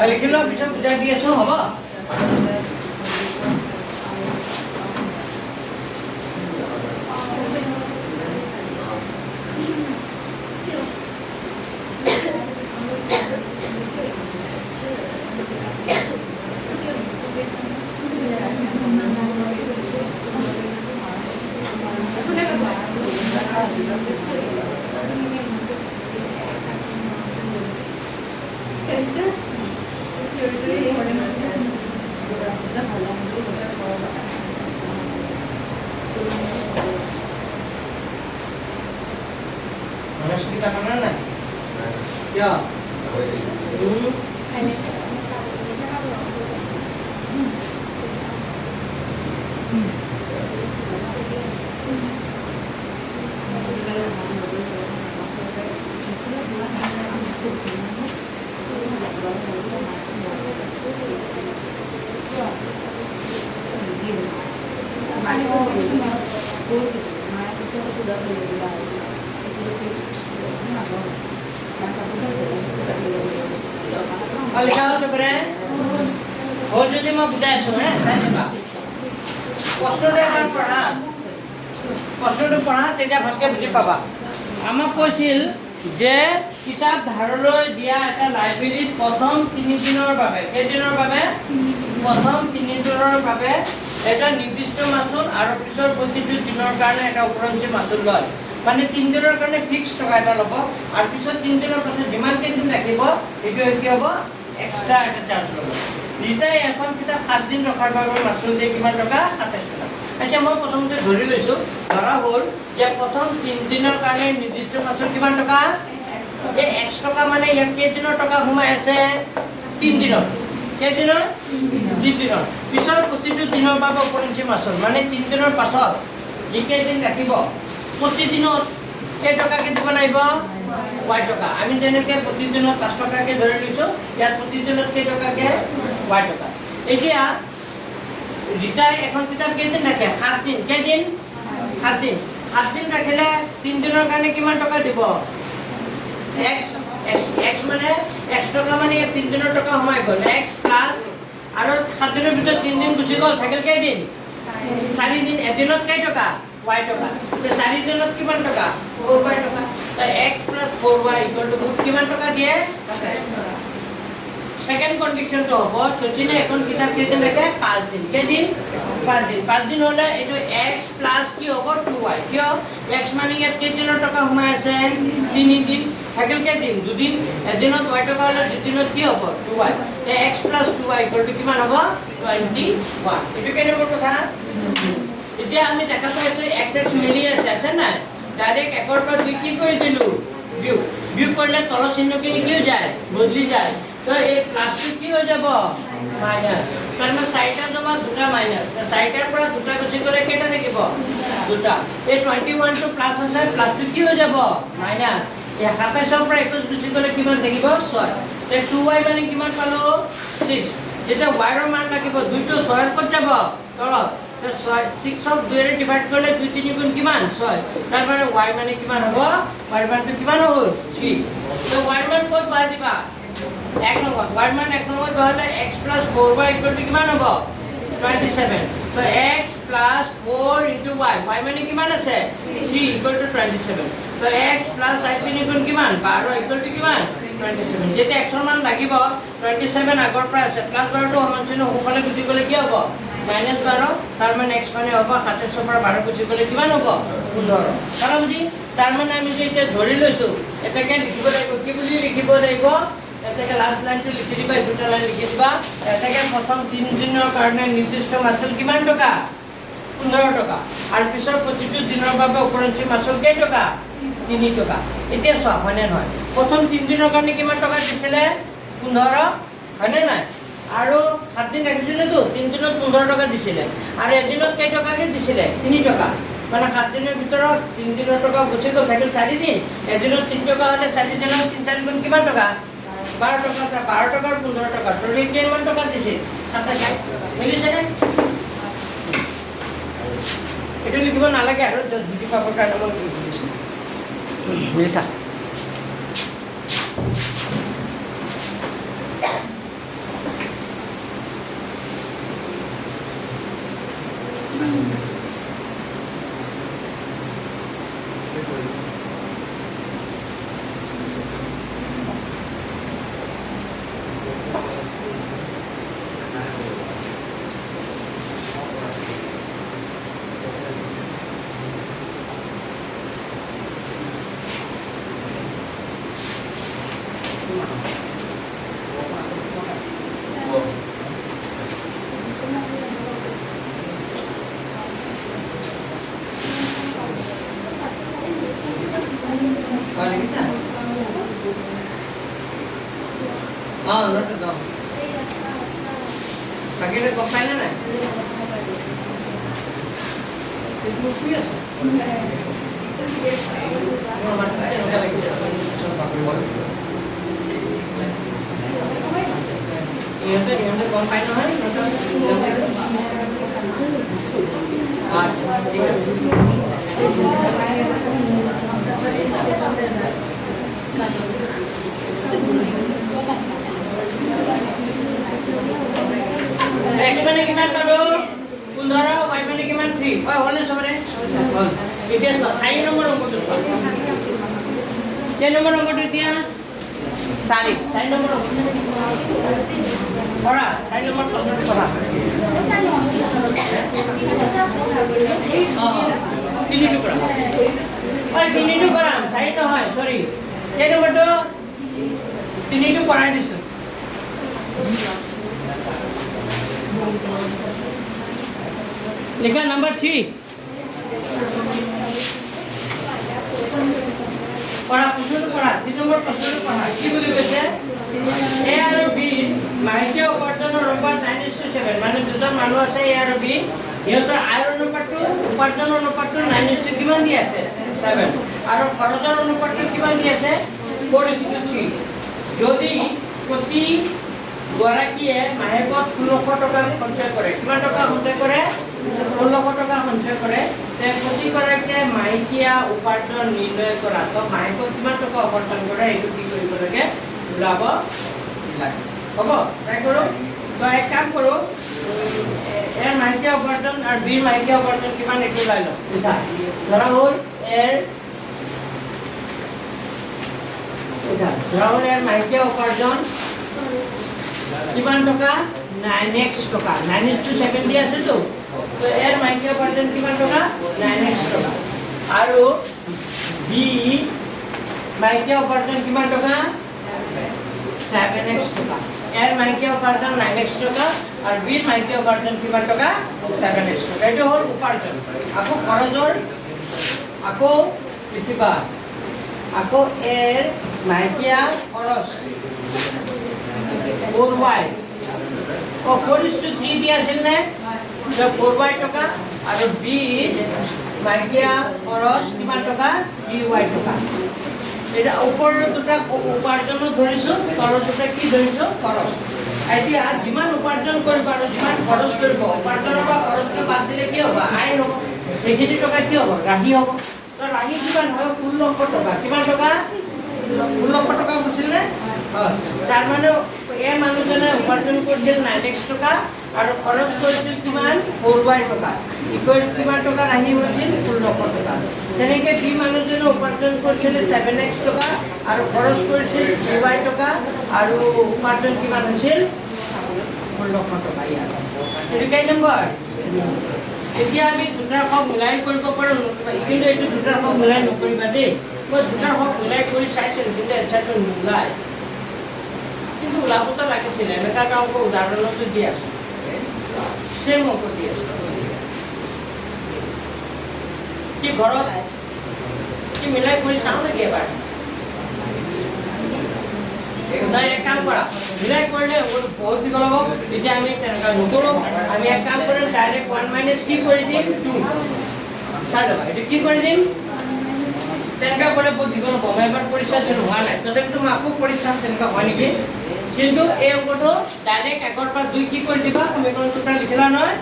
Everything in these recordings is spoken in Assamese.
লিখিলো পিছত বুজাই দি আছো হ'ব kita mana nak? Ya. Dulu. और लिखा हो चुप रहे और जो मैं बुझाए सो है सही बात प्रश्न दे पढ़ा तेजा ভালকে বুঝি পাবা আমাক কৈছিল যে কিতাপ ধাৰলৈ দিয়া এটা লাইব্ৰেৰীত প্ৰথম 3 দিনৰ বাবে কেই দিনৰ বাবে প্ৰথম 3 দিনৰ বাবে এটা নিৰ্দিষ্ট মাসুল আৰু পিছৰ প্ৰতিটো দিনৰ কাৰণে এটা উপৰঞ্চি মাসুল লয় মানে 3 দিনৰ কাৰণে ফিক্স টকা এটা ল'ব আৰু পিছত 3 দিনৰ পাছত যিমান কেই দিন ৰাখিব এটো কি হ'ব এক্সট্ৰা এটা চাৰ্জ ল'ব ৰিটাই এখন কিতাপ 7 দিন ৰখাৰ বাবে মাসুল দিয়ে কিমান টকা 27 টকা আচ্ছা মই প্ৰথমতে ধৰি লৈছো ধৰা হ'ল যে প্ৰথম 3 দিনৰ কাৰণে নিৰ্দিষ্ট মাসুল কিমান টকা এই 1 টকা মানে ইয়াত কেই দিনৰ টকা ঘুমাই আছে 3 দিনৰ কেই দিনৰ 3 দিনৰ পিছৰ প্ৰতিটো দিনৰ বাবে উপৰঞ্চি মাসুল মানে 3 দিনৰ পাছত যিকেই দিন ৰাখিব প্ৰতিদিনত কেই টকাকে দিব লাগিব y টকা আমি যেনেকৈ প্ৰতিদিনত 5 টকাকে ধৰি লৈছো ইয়াত প্ৰতিদিনত কেই টকাকে y টকা এতিয়া ৰিটাই এখন কিতাপ কেই দিন ৰাখে 7 দিন কেই দিন 7 দিন ৰাখিলে 3 দিনৰ কাৰণে কিমান টকা দিব x মানে x টকা মানে 3 দিনৰ টকা সোমাই গ'ল x প্লাস আৰু 7 দিনৰ ভিতৰত 3 দিন গুচি গ'ল থাকিল কেই দিন 4 দিন এদিনত কেই টকা y টকা তে 4 দিনত কিমান টকা 4y টকা তে x + 4y = কিমান টকা দিয়ে 27 সেকেন্ড কন্ডিশন তো হ'ব চচিনে এখন কিতাপ কেই দিন রাখে 5 দিন কেই দিন 5 দিন হলে এটো x + কি হ'ব 2y কিয় x মানে ইয়াত কেই দিনৰ টকা সোমাই আছে 3 দিন থাকিল কেই দিন 2 দিন এদিনত y টকা হলে 2 দিনত কি হ'ব 2y তে x + 2y = কিমান হ'ব 21 এটো কেই নম্বৰ কথা এতিয়া আমি দেখা পাইছো x মিলি আছে না ডাইৰেক্ট 1 পৰা 2 কি কৰি দিলু বিয়োগ কৰিলে তল চিহ্নখিনি কি হৈ যায় বদলি যায় তো এই প্লাস কি হৈ যাব মাইনাস কারণ সাইডটা জমা দুটা মাইনাস তো সাইডৰ পৰা দুটা গুছি গলে কেটা থাকিব দুটা এই 21 টু প্লাস আছে প্লাস কি হৈ যাব মাইনাস এই 27 পৰা 21 গুছি গলে কিমান থাকিব 6 তে 2y মানে কিমান পালো 6 যেটা y ৰ মান লাগিব 2 টু 6 ক'ত যাব তলত তো 6ক 2 ৰে ডিভাইড কৰিলে 2 3 গুণ কিমান 6 তাৰ মানে y মানে কিমান হ'ব y মানটো কিমান হ'ব 3 তো y মান ক'ত বহাই দিবা 1 নম্বৰ y মান 1 নম্বৰ বহালে x 4y কিমান হ'ব 27 তো x 4 y y মানে কিমান আছে 3 27 তো x i গুণ কিমান 12 কিমান 27 যেতে x ৰ মান লাগিব 27 আগৰ পৰা আছে প্লাস 12 টো সমান চিহ্ন ওপৰলে গুচি গলে কি হ'ব -12 তাৰ মানে x মানে হ'ব 27 পৰা 12 গুচি গলে কিমান হ'ব 15 কাৰণ বুজি তাৰ মানে আমি যে এতিয়া ধৰি লৈছো এটাকে লিখিব লাগিব কি বুলি লিখিব লাগিব এটাকে লাস্ট লাইনটো লিখি দিবা দুটা লাইন লিখি দিবা এটাকে প্ৰথম 3 দিনৰ কাৰণে নিৰ্দিষ্ট মাচুল কিমান টকা 15 টকা আৰু পিছৰ প্ৰতিটো দিনৰ বাবে ওপৰঞ্চি মাচুল কেই টকা 3 টকা এতিয়া চোৱা হয়নে নহয় প্ৰথম 3 দিনৰ কাৰণে কিমান টকা দিছিলে 15 হয়নে নাই আৰু 7 দিন ৰাখিছিলে তো 3 দিনত 15 টকা দিছিলে আৰু এদিনত কেই টকাকে দিছিলে 3 টকা মানে 7 দিনৰ ভিতৰত 3 দিনৰ টকা গুচি গ'ল থাকিল 4 দিন এদিনত 3 টকা হলে 4 দিনৰ 3 4 গুণ কিমান টকা 12 টকা 12 টকাৰ 15 টকা টোটাল কিমান টকা দিছে 27 মিলিছে নে এটা লিখিব নালাগে আৰু বুজি পাবৰ কাৰণে মই লিখিছো লিখা not to go. Pakai kok mana nak? Itu biasa. Itu sih biasa. Kalau mana ada lagi coba pakai wall. Iya tu, yang tu kau pakai mana? X mana kiman baru? 15 y mana kiman 3. Oh, boleh sebenarnya. Itu saya nomor tu. Dia nomor tu dia. Sari. Saya nomor. Orang. Saya nomor pasal orang. Ini tu berapa? Oh, ini tu berapa? Saya tu hai. Sorry. Dia nomor tu. Ini tu berapa ni? लिखा नंबर 3 पढ़ा प्रश्न पढ़ा 3 नंबर प्रश्न पढ़ा কি বলি কৈছে a আৰু b মাইকে উপাৰ্জনৰ অনুপাত 9:7 মানে দুজন মানুহ আছে a আৰু b ইহঁতৰ আয়ৰ অনুপাতটো উপাৰ্জনৰ অনুপাতটো 9:7 কিমান দি আছে 7 আৰু খৰচৰ অনুপাতটো কিমান দি আছে 4:3 যদি প্ৰতি গৰাকীয়ে মাহেকত 1600 টকা সঞ্চয় কৰে কিমান টকা সঞ্চয় কৰে 1600 টকা সঞ্চয় কৰে তে প্ৰতি গৰাকীয়ে মাহেকীয়া উপাৰ্জন নিৰ্ণয় কৰা তো মাহেকত কিমান টকা উপাৰ্জন কৰে এইটো কি কৰিব লাগে ওলাব লাগে হ'ব ট্ৰাই কৰো তো এক কাম কৰো এৰ মাহেকীয়া উপাৰ্জন আৰু বিৰ মাহেকীয়া উপাৰ্জন কিমান এইটো ওলাই লওঁ এটা ধৰা হ'ল এৰ মাহেকীয়া উপাৰ্জন কিমান টকা 9x টকা 9:7 দি আছে তো তো এর মাইক্রো পার্সেন্ট কিমান টকা 9x টকা আৰু বি মাইক্ৰো পাৰ্সেন্ট কিমান টকা 7x টকা এৰ মাইক্ৰো পাৰ্সেন্ট 9x টকা আৰু বি মাইক্ৰো পাৰ্সেন্ট কিমান টকা 7x টকা এটো হল উপাৰ্জন আকৌ খৰচৰ আকৌ কিবা আকৌ এৰ মাইক্ৰো খৰচ 4y और 4:3 दिया আছিল নে তো 4y টকা আৰু b মাইকিয়া খৰচ কিমান টকা 3y টকা এটা ওপৰৰ দুটা উপাৰ্জন ধৰিছো তলৰ দুটা কি ধৰিছো খৰচ এতিয়া যিমান উপাৰ্জন কৰিব আৰু যিমান খৰচ কৰিব উপাৰ্জনৰ পৰা খৰচটো বাদ দিলে কি হ'ব আয় হ'ব এইখিনি টকা কি হ'ব ৰাহি হ'ব তো ৰাহি কিমান হয় 1600 টকা কিমান টকা 1600 টকা গৈছিলে হয় তাৰ মানে এই মানুহজনে উপাৰ্জন কৰিছিল 9x টকা আৰু খৰচ কৰিছিল কিমান 4y টকা ইকুৱেল কিমান টকা ৰাহি হৈছিল 1600 টকা তেনেকে বি মানুহজনে উপাৰ্জন কৰিছিল 7x টকা আৰু খৰচ কৰিছিল 3y টকা আৰু উপাৰ্জন কিমান হৈছিল 1600 টকা ইয়াত এইটো কেই নম্বৰ এতিয়া আমি দুটাৰ সব মিলাই কৰিব পাৰো কিন্তু এইটো দুটাৰ সব মিলাই নকৰিবা দেই মই দুটাৰ সব মিলাই কৰি চাইছিলো কিন্তু এনসাৰটো নোলায় কিন্তু ওলাবতো লাগিছিল এনেকা অংক উদাহৰণতো দি আছে সেম অংক দি আছে কি ঘৰত কি মিলাই কৰি চাওঁ নেকি এবাৰ নাই এক কাম কৰা মিলাই কৰিলে বহুত দীঘল হ'ব তেতিয়া আমি তেনেকুৱা নকৰোঁ আমি এক কাম কৰিম ডাইৰেক্ট 1 মাইনাছ কি কৰি দিম 2 চাই ল'বা এইটো কি কৰি দিম তেনেকুৱা কৰিলে বহুত দীঘল হ'ব মই এবাৰ কৰি চাইছিলোঁ হোৱা নাই তথাপিতো মই আকৌ কৰি চাম তেনেকুৱা হয় নেকি কিন্তু এই অংকটো ডাইৰেক্ট 1 পৰা 2 কি কৰি দিবা সমীকৰণ দুটা লিখিলা নহয়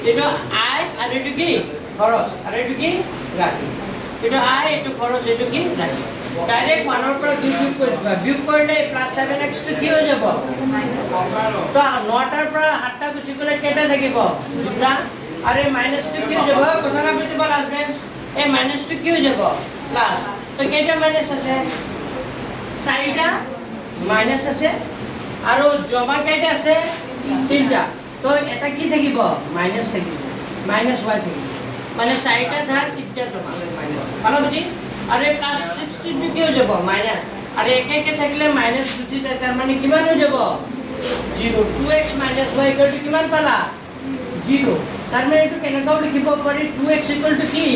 এইটো আয় আৰু এইটো কি খৰচ আৰু এইটো কি ৰাশি এইটো আয় এইটো খৰচ এইটো কি ৰাশি ডাইৰেক্ট 1 পৰা 2 বিয়োগ কৰি দিবা বিয়োগ কৰিলে প্লাস 7x টো কি হৈ যাব তো 9টাৰ পৰা 7টা গুচি গ'লে কেইটা থাকিব দুটা আৰু এই মাইনাসটো কি হৈ যাব কথা না বুজিব লাগবে এই মাইনাসটো কি হৈ যাব প্লাস তো কেইটা মাইনাস আছে 4টা মাইনাস আছে আৰু জমা কেইটা আছে 3টা তো এটা কি থাকিব মাইনাস থাকিব মাইনাস y থাকিব মানে 4টা ধাৰ 3টা জমা মাইনাস ভালো বুজি আৰু প্লাস 16 টো কি হৈ যাব মাইনাস আৰু একে একে থাকিলে মাইনাস গুচি যায় তাৰ মানে কিমান হৈ যাব 0 2x y = কিমান পালা 0 তাৰ মানে এইটো কেনেকৈ লিখিব পাৰি 2x = কি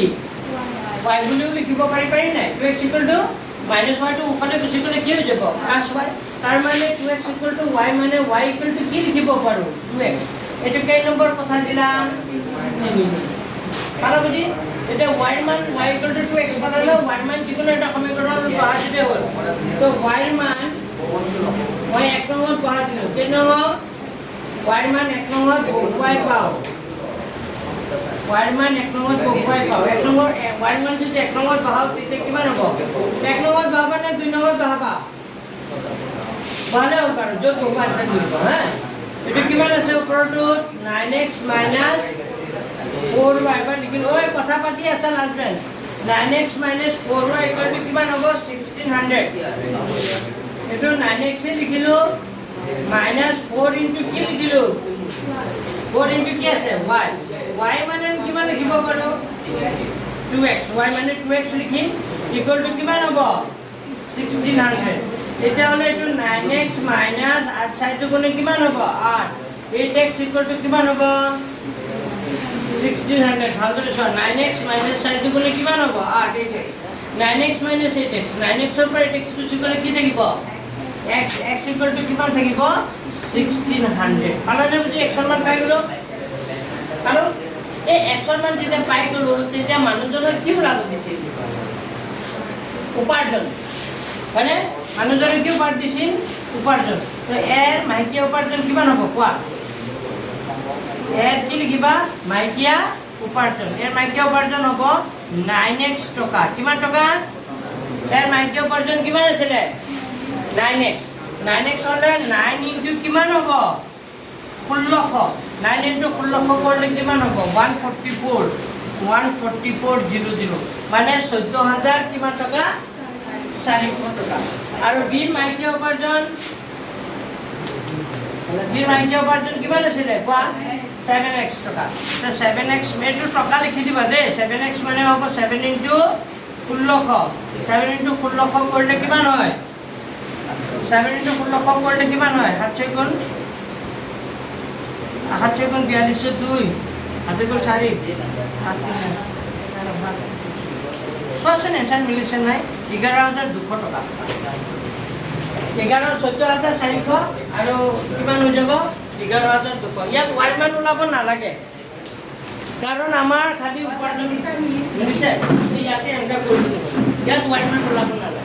y বুলিও লিখিব পাৰি নাই 2x = মাইনাস y টো ওপৰলৈ গুচি গ'লে কি হৈ যাব প্লাস y তাৰ মানে 2x = y মানে y = কি লিখিব পাৰো 2x এইটো কেই নম্বৰ কথা দিলা 3 পালা বুজি এটা y মান y = 2x পালানো y মান যিকোনো এটা সমীকৰণত বহাই দিলে হ'ল তো y মান y এক নম্বৰত বহাই দিলো কেই নম্বৰ y মান এক নম্বৰত বহুৱাই পাও y মান এক নম্বৰত বহুৱাই পাও এক নম্বৰ y মান যদি এক নম্বৰত বহাও তেতিয়া কিমান হ'ব এক নম্বৰত বহাবা নে দুই নম্বৰত বহাবা বহালে হ'ব আৰু য'ত বহুৱা আনসাৰ দিব হা এইটো কিমান আছে ওপৰটো 9x - 4y এবাৰ লিখিলো ওই কথা পাতি আছে হাজবেণ্ড 9x - 4y = কিমান হ'ব 1600 এটো 9x এ লিখিলো -4 * কি লিখিলো 4 * কি আছে y মানে কিমান লিখিব পাৰো 2x y মানে 2x লিখিম ইকুৱেল টু কিমান হ'ব 1600 এটা হলে এটো 9x - 8 সাইডটো কোনে কিমান হ'ব 8 8x = কিমান হ'ব 1600 ভালদৰে চোৱা 9x - সাইডটো কোনে কিমান হ'ব 8 8x 9x - 8x 9x ৰ পৰা 8x গুচি গ'লে কি থাকিব x = কিমান থাকিব 1600 পালানে বুজি x ৰ মান পাই গলো আৰু এই x ৰ মান যেতিয়া পাই গলো তেতিয়া মানুহজনৰ কি ওলাব দিছিল উপাৰ্জন মানে মানুহজনে কি উপাৰ্জন দিছিল উপাৰ্জন তো এৰ মাইকিয়া উপাৰ্জন কিমান হ'ব কোৱা এর কি লিখিবা মাইকিয়া উপার্জন এর মাইকিয়া উপার্জন হ'ব 9x টকা কিমান টকা এর মাইকিয়া উপার্জন কিমান আছিল 9x হলে 9 ইনটু কিমান হ'ব 1600 9 ইনটু 1600 করলে কিমান হ'ব 144,00 মানে 14000 কিমান টকা 400 টকা আৰু বি মাইকিয়া উপাৰ্জন কিমান আছিল কোৱা 7x টকা তো 7x মেটো টকা লিখি দিবা দে 7x মানে হ'ব 7 * 1600 7 * 1600 কৰিলে কিমান হয় 7 * 1600 কৰিলে কিমান হয় 7 6 গুণ 42 2 7 গুণ 4 সোচন এনসার মিলিছে নাই 11200 টকা 14,400 আৰু কিমান হৈ যাব 11,200 ইয়াত y মান ওলাব নালাগে কাৰণ আমাৰ খালি উপাৰ্জন মিলিছে ইয়াতে এন্টাৰ কৰি দিম ইয়াত y মান ওলাব নালাগে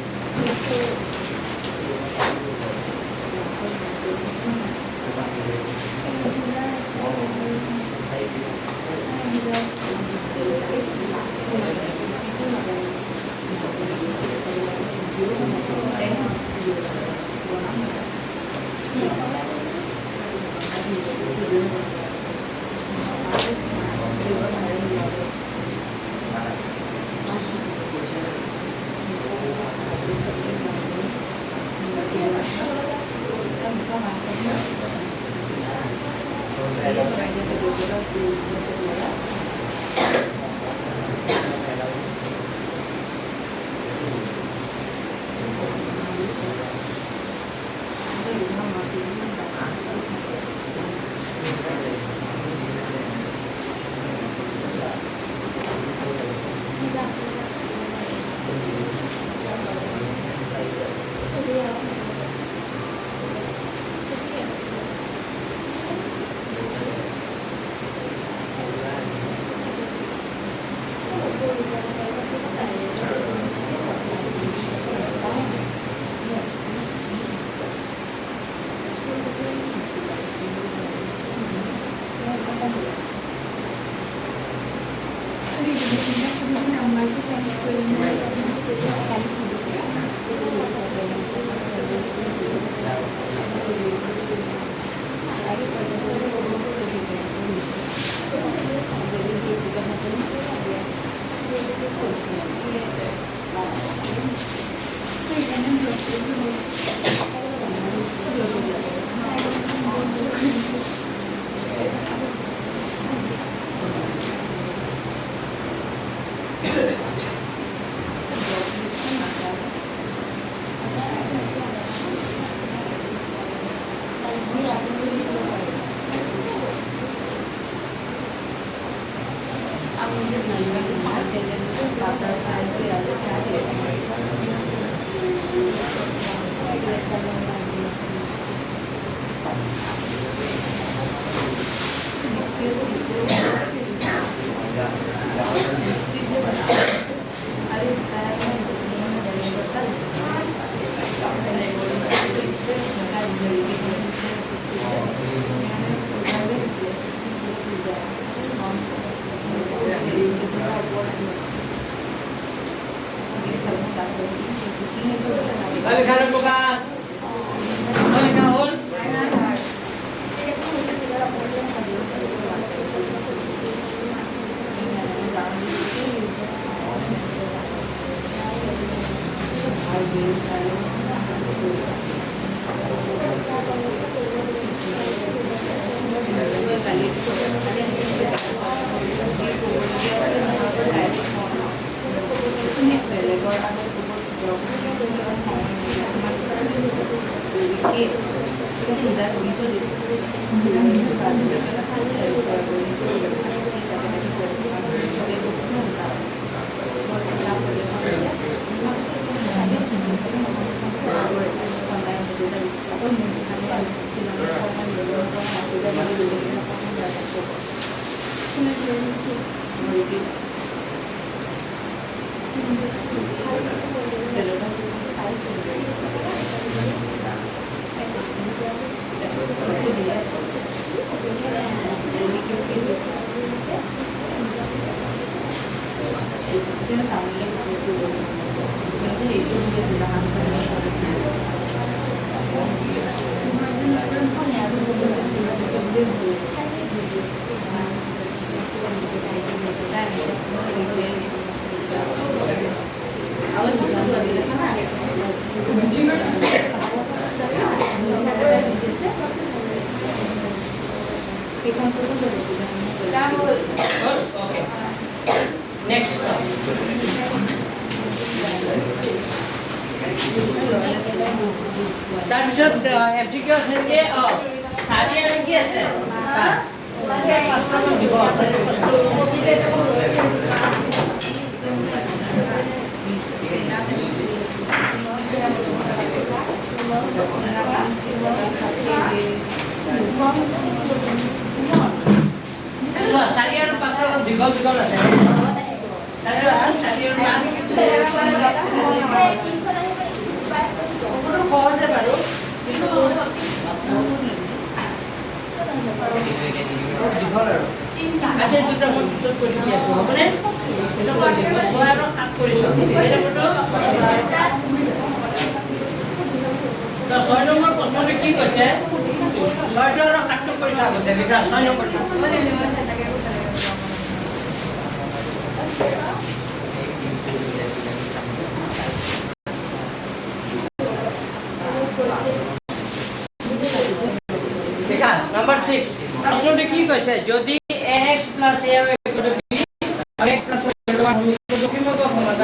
Number 6 প্ৰশ্নটি কি কইছে যদি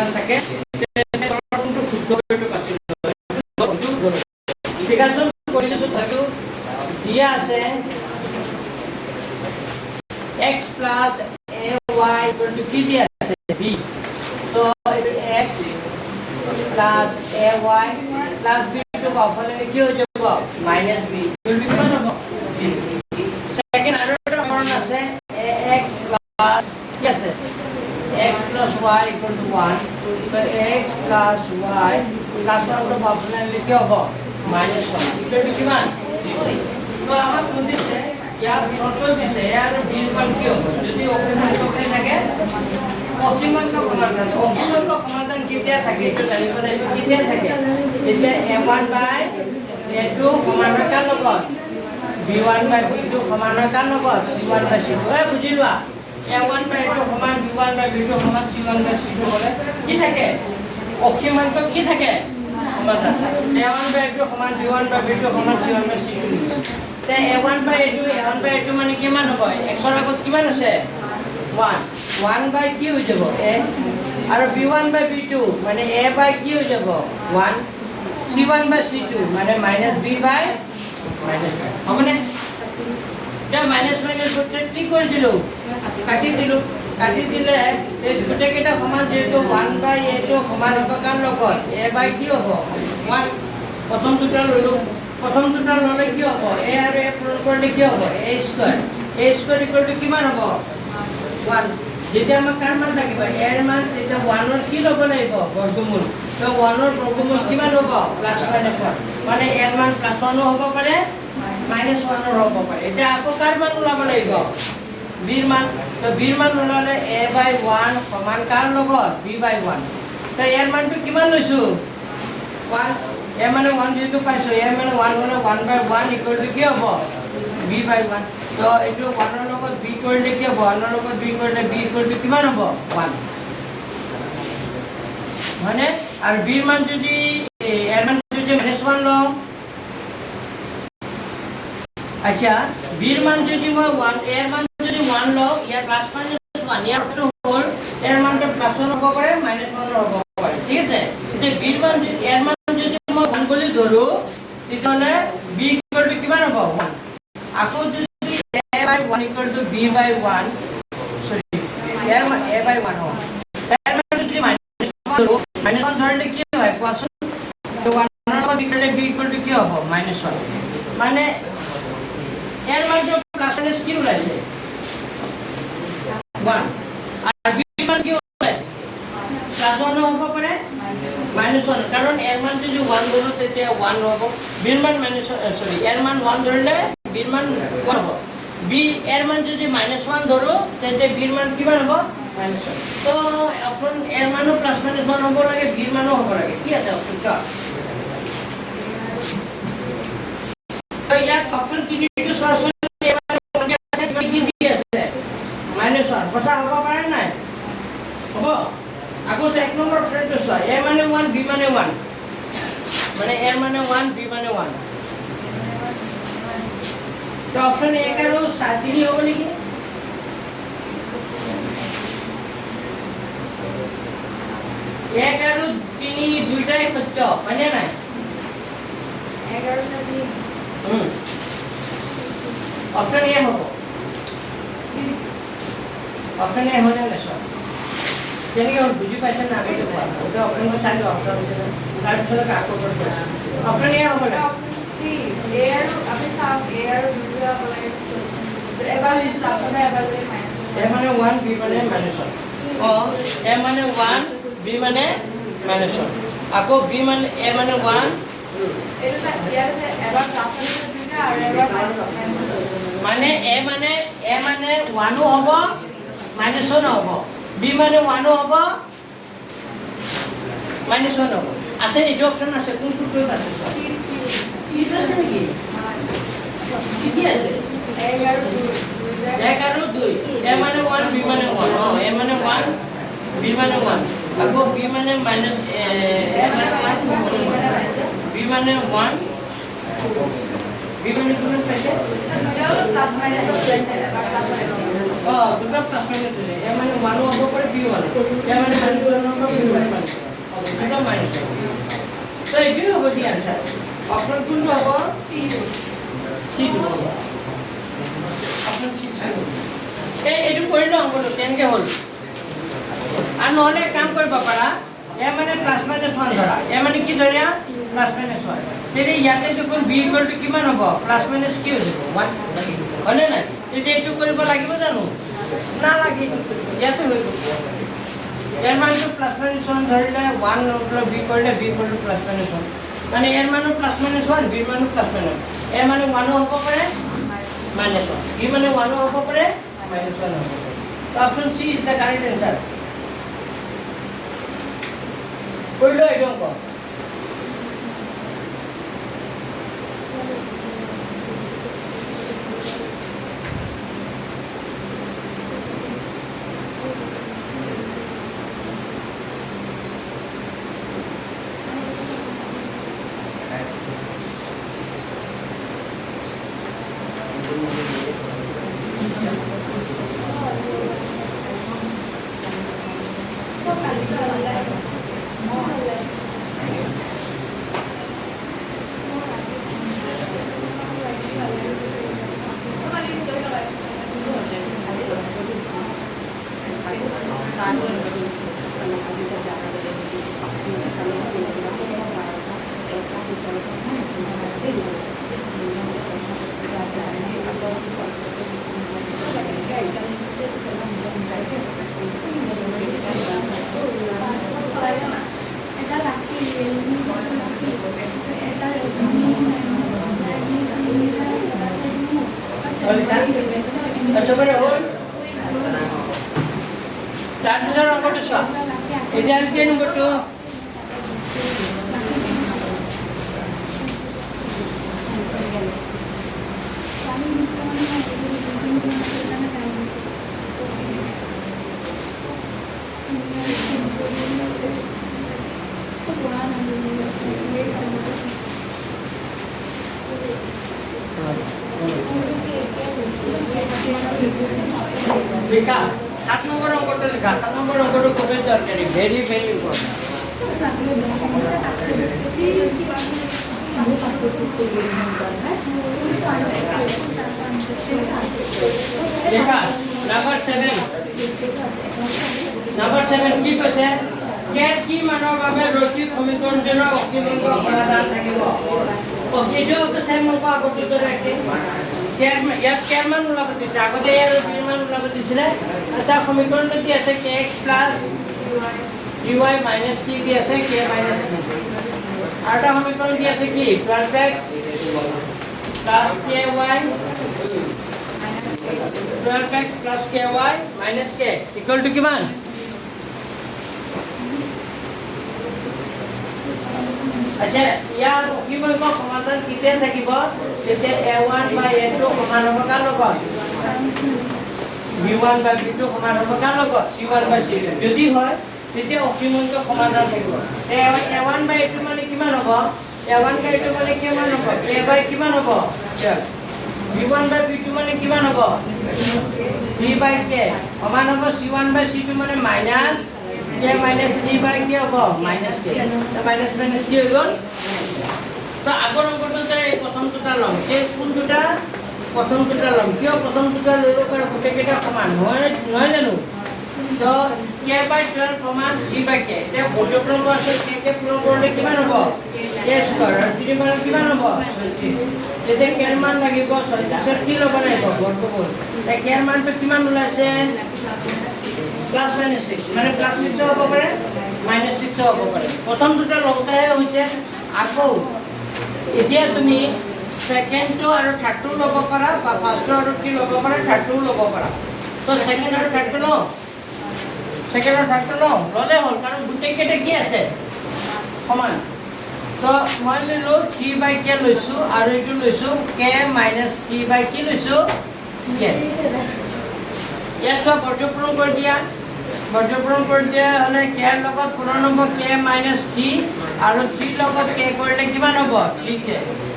সমাধান থাকে কোনটো শুদ্ধ কৰিটো পাছিল ঠিক আছে কৰি দিছো তথাপিও দিয়া আছে x plus ay equal to কি দিয়া আছে b তো এটা x plus ay plus b to বাফলে কি হৈ যাব minus b will be কিমান হ'ব সেকেন্ড আৰু এটা ফৰ্ম আছে x plus কি আছে x plus y equal to 1 so x plus y plus 1 to বাফলে কি হ'ব minus 1 equal to কিমান 0 তো আমাক কোন দিছে ইয়াৰ শর্ত দিছে আর বির মান কি হবে যদি অপূর্ণাঙ্ক থাকে অপূর্ণাঙ্ক সমাধান কেতিয়া থাকে তো জানিব লাগিব কেতিয়া থাকে এতিয়া a1 বাই a2 সমানৰ কাৰ লগত b1 বাই b2 সমানৰ কাৰ লগত c1 বাই c2 এ বুজিলোৱা a1 বাই a2 সমান b1 বাই b2 সমান c1 বাই c2 হলে কি থাকে অপূৰ্ণাঙ্ক কি থাকে সমাধান a1 বাই a2 সমান b1 বাই b2 সমান c1 বাই c2 তে a1 by a2 মানে কিমান হ'ব x ৰ আগত কিমান আছে 1 1 by কি হৈ যাব a আৰু b1 by b2 মানে a by কি হৈ যাব 1 c1 by c2 মানে -b by -1 হ'বনে তে মাইনাস করতে কি কৰি দিলো কাটি দিলে এই দুটা কেটা সমান যেহেতু 1 by a2 সমান হ'ব কার লগত a by কি হ'ব 1 প্রথম দুটা লইলো প্রথম দুটা ললে কি হ'ব a আৰু a পূরণ করলে কি হ'ব a স্কয়ার ইকুয়াল টু কিমান হ'ব 1 যেতিয়া আমাক কার মান লাগিব a এর মান যেতিয়া 1 ৰ কি ল'ব লাগিব বৰ্গমূল তো 1 ৰ বৰ্গমূল কিমান হ'ব প্লাস মাইনাস 1 মানে a এৰ মান প্লাস 1 হ'ব পাৰে মাইনাস 1 ৰ হ'ব পাৰে এটা আকৌ কার মান ওলাব লাগিব b এর মান তো b এর মান ওলালে a by 1 সমান কার লগত b by 1 তো এর মানটো কিমান লৈছো 1 a মানে 1 যেটো পাইছো a মানে 1 হলে 1 by 1 ইকুয়াল টু কি হ'ব b by 1 তো এটো 1 ৰ লগত b কৰিলে কি হ'ব 1 ৰ লগত b কৰিলে b ইকুয়াল টু কিমান হ'ব 1 মানে আর b এর মান যদি এর মান যদি -1 লও আচ্ছা b এর মান যদি মই 1 এর মান যদি 1 লও ইয়ার প্লাস -1 ইয়ার অর্থ হল এর মানটা প্লাস 1 হ'ব পাৰে -1 হ'ব পাৰে ঠিক আছে তে b এৰ মান এৰ মান যদি মই 1 বলি ধৰো তেতিয়ালে b ইকুয়াল টু কিমান হ'ব 1 আকৌ যদি a by 1 equal to b by 1 sorry এর মান a by 1 হ'ব এর মান যদি -1 ধৰো -1 ধৰলে কি হয় কোৱাচোন তো 1 ৰ লগত বিকলে b ইকুয়াল টু কি হ'ব -1 মানে এর মানটো প্লাস মাইনাস কি ওলাইছে 1 আর b এর মান কি ওলাইছে প্লাস 1 হ'ব পাৰে -1 কারণ এর মান যদি 1 ধরো তেতিয়া 1 হ'ব b এর মান সরি এর মান 1 ধরলে b এর মান 1 হ'ব b এর মান যদি -1 ধরো তেতিয়া b এর মান কিমান হ'ব -1 তো অপশন এর মানও প্লাস -1 হ'ব লাগে b এর মানও হ'ব লাগে কি আছে অপশন চ তো ইয়াত অপশন কি দিটো সরাসরি এর মান কোনটা আছে কি দি আছে -1 কথা হ'ব পাৰে নাই হ'ব আগো 1 নম্বৰ অপশনটো চোৱা a মানে 1 b মানে 1 মানে a মানে 1 b মানে 1 তো অপশন 1 আৰু 7 হ'ব নেকি এক আৰু 3 দুইটাই সত্য মানে নাই 11 টা অপশন এ হ'ব অপশন এ হলে না সব যেনেকে বুঝি পাইছেন না আগে কোৱা ওটা অপশনটো চাইলো অপশন হিসেবে তাৰ পিছনে কাকো কৰতে অপশন এ হবে না অপশন সি এ আৰু আপনি চাও এ আৰু দুটা বলে এবাৰ যদি লাষ্টতে এবাৰ যদি মাইনাস এ মানে 1 b মানে -1 ও এ মানে 1 b মানে -1 আকৌ b মানে এ মানে 1 এটা ইয়াৰ আছে এবাৰ লাষ্টতে দুটা আৰু এবাৰ মাইনাস মানে এ মানে 1 ও হ'ব -1 হ'ব b মানে 1 ও হ'ব -1 হ'ব আছে এই অপশন আছে কোনটো কই আছে সি আছে নেকি কি আছে 1 আৰু 2 a মানে 1 b মানে 1 a মানে 1 b মানে 1 আকৌ b মানে মাইনাস a মানে 1 b মানে 1 b মানে কোন পাইছে দুটাও প্লাস মাইনাস আছে এবাৰ প্লাস মাইনাস দুটা প্লাস মাইনাস আছে এ মানে 1 হ'ব পাৰে b1 এ মানে -1 হ'ব b1 দুটা মাইনাস তো এইটো হ'ব দি आंसर অপচন কোনটো হ'ব সি হ'ব অপচন সি এইটো কৰি লওঁ অংকটো কেনেকৈ হ'ল আৰু নহ'লে কাম কৰিব পাৰা এ মানে প্লাস মাইনাস 1 ধৰা এ মানে কি ধৰিয়া প্লাস মাইনাস 1 তেতিয়া ইয়াতে দেখোন b ইকুয়াল টু কিমান হ'ব প্লাস মাইনাস কি হ'ব 1 হয়নে নাই তেতিয়া এইটো কৰিব লাগিব জানো না লাগে ইয়াতে হৈ গ'ল এৰ মানটো প্লাস মাইনাস 1 ধৰিলে 1 প্লাস b কৰিলে b equal to plus minus 1 মানে এর মানটো প্লাস মাইনাস 1 b মানটো প্লাস মাইনাস এ মানে 1 হ'ব পাৰে মাইনাস 1 b মানে 1 হ'ব পাৰে মাইনাস 1 হ'ব পাৰে তো option C is the correct answer কৰিলো এইটো অংক চবৰে হ'ল তাৰপিছত অংকটো চোৱা এতিয়া কি নম্বৰটো লিখা 7 নম্বৰ অঙ্কটা লিখা 7 নম্বৰ অঙ্কটা খুবই দৰকাৰি ভেৰি ভেৰি ইম্পৰ্টেন্ট লিখা নাম্বাৰ 7 কি কৈছে কেৰ কি মানৰ বাবে ৰৈখিক সমীকৰণৰ অসীমংক সমাধান থাকিব এইটো তো সেম অংক আগতে ধৰে একে ইয়াত কেৰ মান ওলাব দিছে আগতে ইয়াৰ বিৰ মান ওলাব দিছিলে এটা সমীকৰণটো কি আছে kx dy minus t কি আছে k minus t আৰু এটা সমীকৰণ কি আছে কি 12x ky 12x ky minus k equal to কিমান আচ্ছা ইয়াৰ অসীমংক সমাধান কেতিয়া থাকিব যেতিয়া a1 বা a2 সমান হ'ব কাৰ লগত b1 বা b2 সমান হ'ব কাৰ লগত c1 বা c2 যদি হয় তেতিয়া অসীমংক সমাধান থাকিব a1 বা a2 মানে কিমান হ'ব a1 বা a2 মানে কিমান হ'ব a বাই কিমান হ'ব b1 বা b2 মানে কিমান হ'ব b বাই k সমান হ'ব c1 বা c2 মানে মাইনাস k minus 3 by কি হ'ব minus k তো minus কি হৈ গ'ল তো আগৰ অংকটোতে এই প্ৰথম দুটা লম এই কোন দুটা প্ৰথম দুটা লম কিয় প্ৰথম দুটা লৈ লওক আৰু গোটেইকেইটা সমান নহয় জানো তো k by 12 সমান 3 by k এতিয়া বৰ্গপূৰ্ণ আছে k পূৰণ কৰিলে কিমান হ'ব k স্কয়াৰ আৰু 3 মানে কিমান হ'ব 36 এতিয়া k ৰ মান লাগিব 36 কি ল'ব লাগিব বৰ্গমূল এই k ৰ মানটো কিমান ওলাইছে প্লাস মাইনাস 6 মানে প্লাস 6 হ'ব পাৰে মাইনাস 6 হ'ব পাৰে প্ৰথম দুটা লগটাই হৈছে আকৌ এতিয়া তুমি সেকেন্ডটো আৰু থাৰ্ডটো ল'ব পাৰা বা ফাৰ্ষ্টটো আৰু কি ল'ব পাৰা থাৰ্ডটো ল'ব পাৰা তো সেকেন্ড আৰু থাৰ্ডটো ল সেকেন্ড আৰু থাৰ্ডটো ল'লে হ'ল কাৰণ গোটেইকেইটা কি আছে সমান তো মই লৈলো 3 by k লৈছো আৰু এইটো লৈছো k minus 3 by কি লৈছো k ইয়াত সব বৰ্গপূৰণ কৰি দিয়া হলে k ৰ লগত পূৰণ হ'ব k minus 3 আৰু 3 লগত k কৰিলে কিমান হ'ব 3k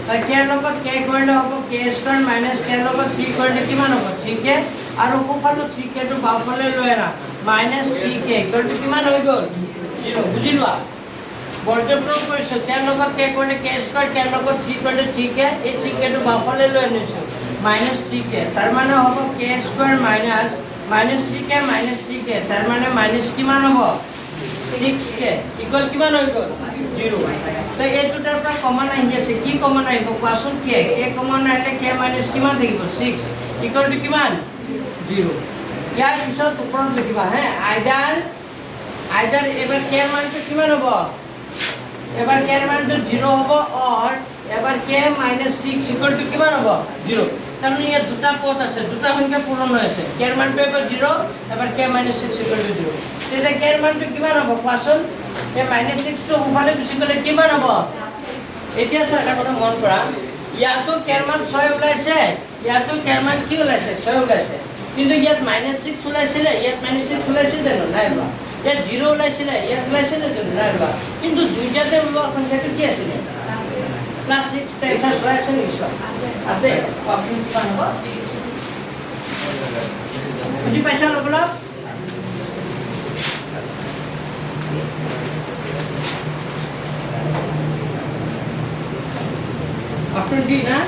তো k ৰ লগত k কৰিলে হ'ব k স্কয়াৰ minus k ৰ লগত 3 কৰিলে কিমান হ'ব 3k আৰু সোঁফালে 3k টো বাওঁফালে লৈ আনা -3k ইকুৱেলটো কিমান হৈ গ'ল 0 বুজি লোৱা বৰ্জপূৰণ কৰিছো তাৰ লগত k কৰিলে k স্কয়াৰ তাৰ লগত 3 কৰিলে 3k এই 3k টো বাওঁফালে লৈ আনিছো -3k তাৰ মানে হ'ব k স্কয়াৰ -3k তাৰ মানে মাইনাস কিমান হ'ব 6k ইকুৱেল কিমান হৈ গ'ল 0 তো এই দুটাৰ পৰা কমন আহি আছে কি কমন আহিব কোৱাচোন k কমন আহিলে k মাইনাস কিমান থাকিব 6 ইকুৱেল টু কিমান 0 ইয়াৰ পিছত ওপৰত লিখিবা হে আইদাৰ এবাৰ k ৰ মানটো কিমান হ'ব এবাৰ k ৰ মানটো 0 হ'ব অৰ এবাৰ k - 6 ইকুৱেল টু কিমান হ'ব 0 কাৰণ ইয়াত দুটা পদ আছে দুটা সংখ্যা পূৰণ হৈ আছে k ৰ মানটো এবাৰ 0 এবাৰ k - 6 ইকুৱেল টু 0 তেতিয়া k ৰ মানটো কিমান হ'ব কোৱাচোন এই -6 টো সোঁফালে গুচি গ'লে কিমান হ'ব এতিয়া চোৱা এটা কথা মন কৰা ইয়াতো k ৰ মান 6 ওলাইছে ইয়াতো k ৰ মান কি ওলাইছে 6 ওলাইছে কিন্তু ইয়াত -6 ওলাইছিলে ইয়াত -6 ওলাইছে জানো নাই বা ইয়াত 0 ওলাইছিলে ইয়াত ওলাইছিলে জানো নাই বা কিন্তু দুইটাতে ওলোৱা সংখ্যাটো কি আছিলে +6 টাইমছ হয় আছে নিশ্চয় আছে আপুনি কিমান হ'ব বুজি পাইছা অলপ অপশন ডি না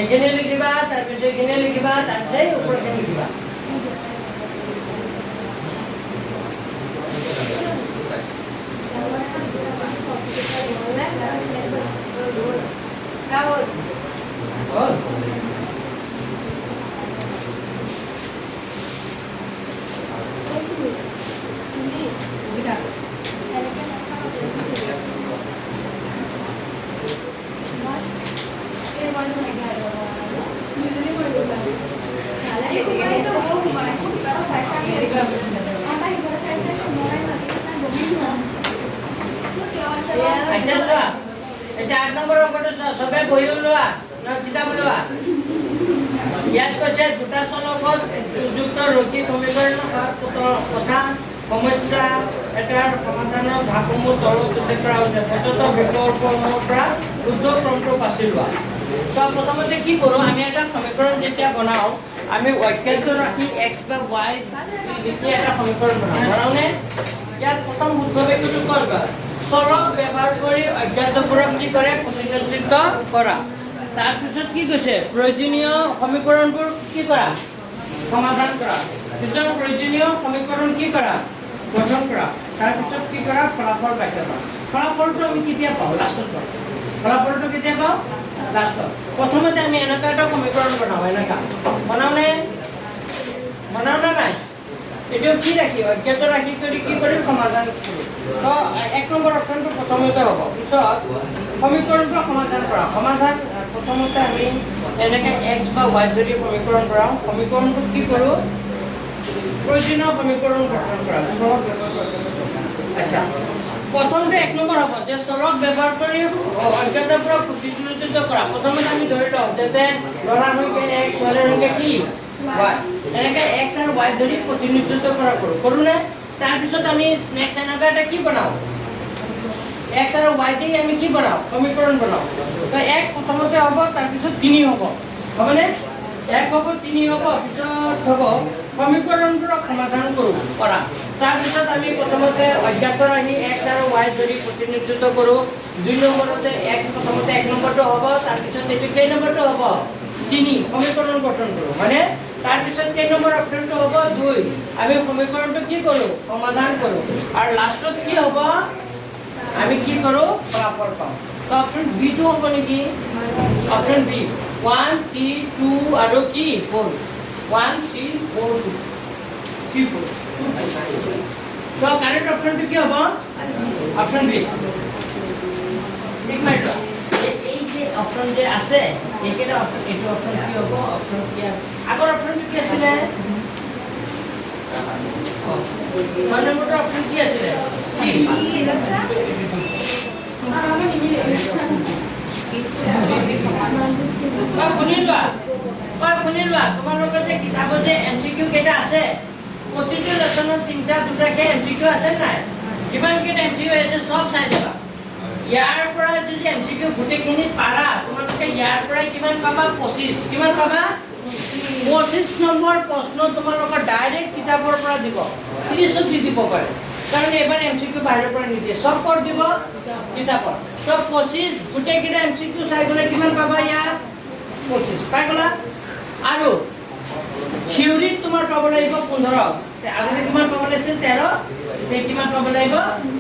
এখানে লিখিবা তারপরে এখানে লিখিবা তারপরে উপরে লিখিবা अच्छा सा এটা 8 নম্বৰ অংকটো সবে বহি ওলোৱা না কিতাপ ওলোৱা ইয়াত কৈছে দুটা চলকত যুক্ত ৰৈখিক সমীকৰণৰ কথা সমস্যা এটাৰ সমাধানৰ ধাপসমূহ তলত উল্লেখ কৰা হৈছে প্ৰদত্ত বিকল্পসমূহৰ পৰা শুদ্ধ ক্ৰমটো বাছি লোৱা তো প্ৰথমতে কি কৰোঁ আমি এটা সমীকৰণ যেতিয়া বনাও আমি ঐক্যটো ৰাখি x বা y লিখি এটা সমীকৰণ বনাওনে ইয়াত প্ৰথম শুদ্ধ বাক্যটো কৰবা চলক ব্যৱহাৰ কৰি অজ্ঞাতবোৰক কি কৰে প্ৰতিনিধিত্ব কৰা তাৰ পিছত কি কৈছে প্ৰয়োজনীয় সমীকৰণবোৰ কি কৰা সমাধান কৰা পিছত প্ৰয়োজনীয় সমীকৰণ কি কৰা গঠন কৰা তাৰ পিছত কি কৰা ফলাফল ব্যাখ্যা কৰা ফলাফলটো আমি কেতিয়া পাওঁ লাষ্টত পাওঁ ফলাফলটো কেতিয়া পাওঁ লাষ্টত প্ৰথমতে আমি এনেকা এটা সমীকৰণ বনাও এনেকা বনাওনে নাই এটো কি ৰাখি অজ্ঞাত ৰাখি কৰি কি কৰিম সমাধান কৰিম তো এক নম্বৰ অপচনটো প্ৰথমতে হ'ব পিছত সমীকৰণটো সমাধান কৰা সমাধান প্ৰথমতে আমি এনেকৈ এক্স বা ৱাই যদি সমীকৰণ কৰাওঁ সমীকৰণটো কি কৰোঁ প্ৰয়োজনীয় সমীকৰণ গঠন কৰাওঁ চলক ব্যৱহাৰ কৰি আচ্ছা প্ৰথমটো 1 নম্বৰ হ'ব যে চলক ব্যৱহাৰ কৰি অজ্ঞাতৰ পৰা প্ৰতিনিধিত্ব কৰা প্ৰথমতে আমি ধৰি লওঁ যে ল'ৰাৰ সংখ্যা x ছোৱালীৰ সংখ্যা কি y এনেকৈ x আৰু y ধৰি প্ৰতিনিধিত্ব কৰা কৰোঁনে তাৰপিছত আমি নেক্সট এনেকৈ এটা কি বনাওঁ x আৰু y দি আমি কি বনাওঁ সমীকৰণ বনাওঁ তো 1 প্ৰথমতে হ'ব তাৰপিছত 3 হ'ব হ'বনে 1 হ'ব 3 হ'ব পিছত হ'ব সমীকৰণবোৰ সমাধান কৰা তাৰপিছত আমি প্ৰথমতে অজ্ঞাতৰ আহি x আৰু y ধৰি প্ৰতিনিধিত্ব কৰোঁ 2 নম্বৰতে 1 প্ৰথমতে 1 নম্বৰটো হ'ব তাৰপিছত এইটো কেই নম্বৰটো হ'ব 3 সমীকৰণ গঠন কৰোঁ মানে তাৰপিছত কেই নম্বৰ অপচনটো হ'ব 2 আমি সমীকৰণটো কি কৰোঁ সমাধান কৰোঁ আৰু লাষ্টত কি হ'ব আমি কি কৰোঁ ফলাফল পাওঁ তো অপচন বি টো হ'ব নেকি অপচন বি 1 3 2 আৰু কি 4 1 3 4 2 3 4 তো কারেক্ট অপশনটো কি হ'ব অপশন বি ঠিক মাইটো এই যে অপশন যে আছে এইকেইটা অপশন এইটো অপশন কি হ'ব অপশন কি আগৰ অপশনটো কি আছিল 6 নম্বৰটো অপশন কি আছিল কি শুনিলোৱা তোমালোকৰ যে কিতাপত যে এমচিকিউ কেইটা আছে প্ৰতিটো লেসনত 3টা 2টাকে এমচিকিউ আছে নাই যিমান কেইটা এমচিকিউ আছে সব চাই যাবা ইয়াৰ পৰা যদি এমচিকিউ গোটেইখিনি পাৰা তোমালোকে ইয়াৰ পৰা কিমান পাবা 25 কিমান পাবা 25 নম্বৰ প্ৰশ্ন তোমালোকৰ ডাইৰেক্ট কিতাপৰ পৰা দিব 30 দি দিব পাৰে কাৰণ এবাৰ এমচিকিউ বাহিৰৰ পৰা নিদিয়ে সব কৰ দিব কিতাপৰ তো 25 গোটেইকেইটা এমচিকিউ চাই গ'লে কিমান পাবা ইয়াৰ 25 পাই গ'লা আৰু থিওৰিত তোমাৰ পাব লাগিব 15 আগতে কিমান পাব লাগিছিল 13 তে কিমান পাব লাগিব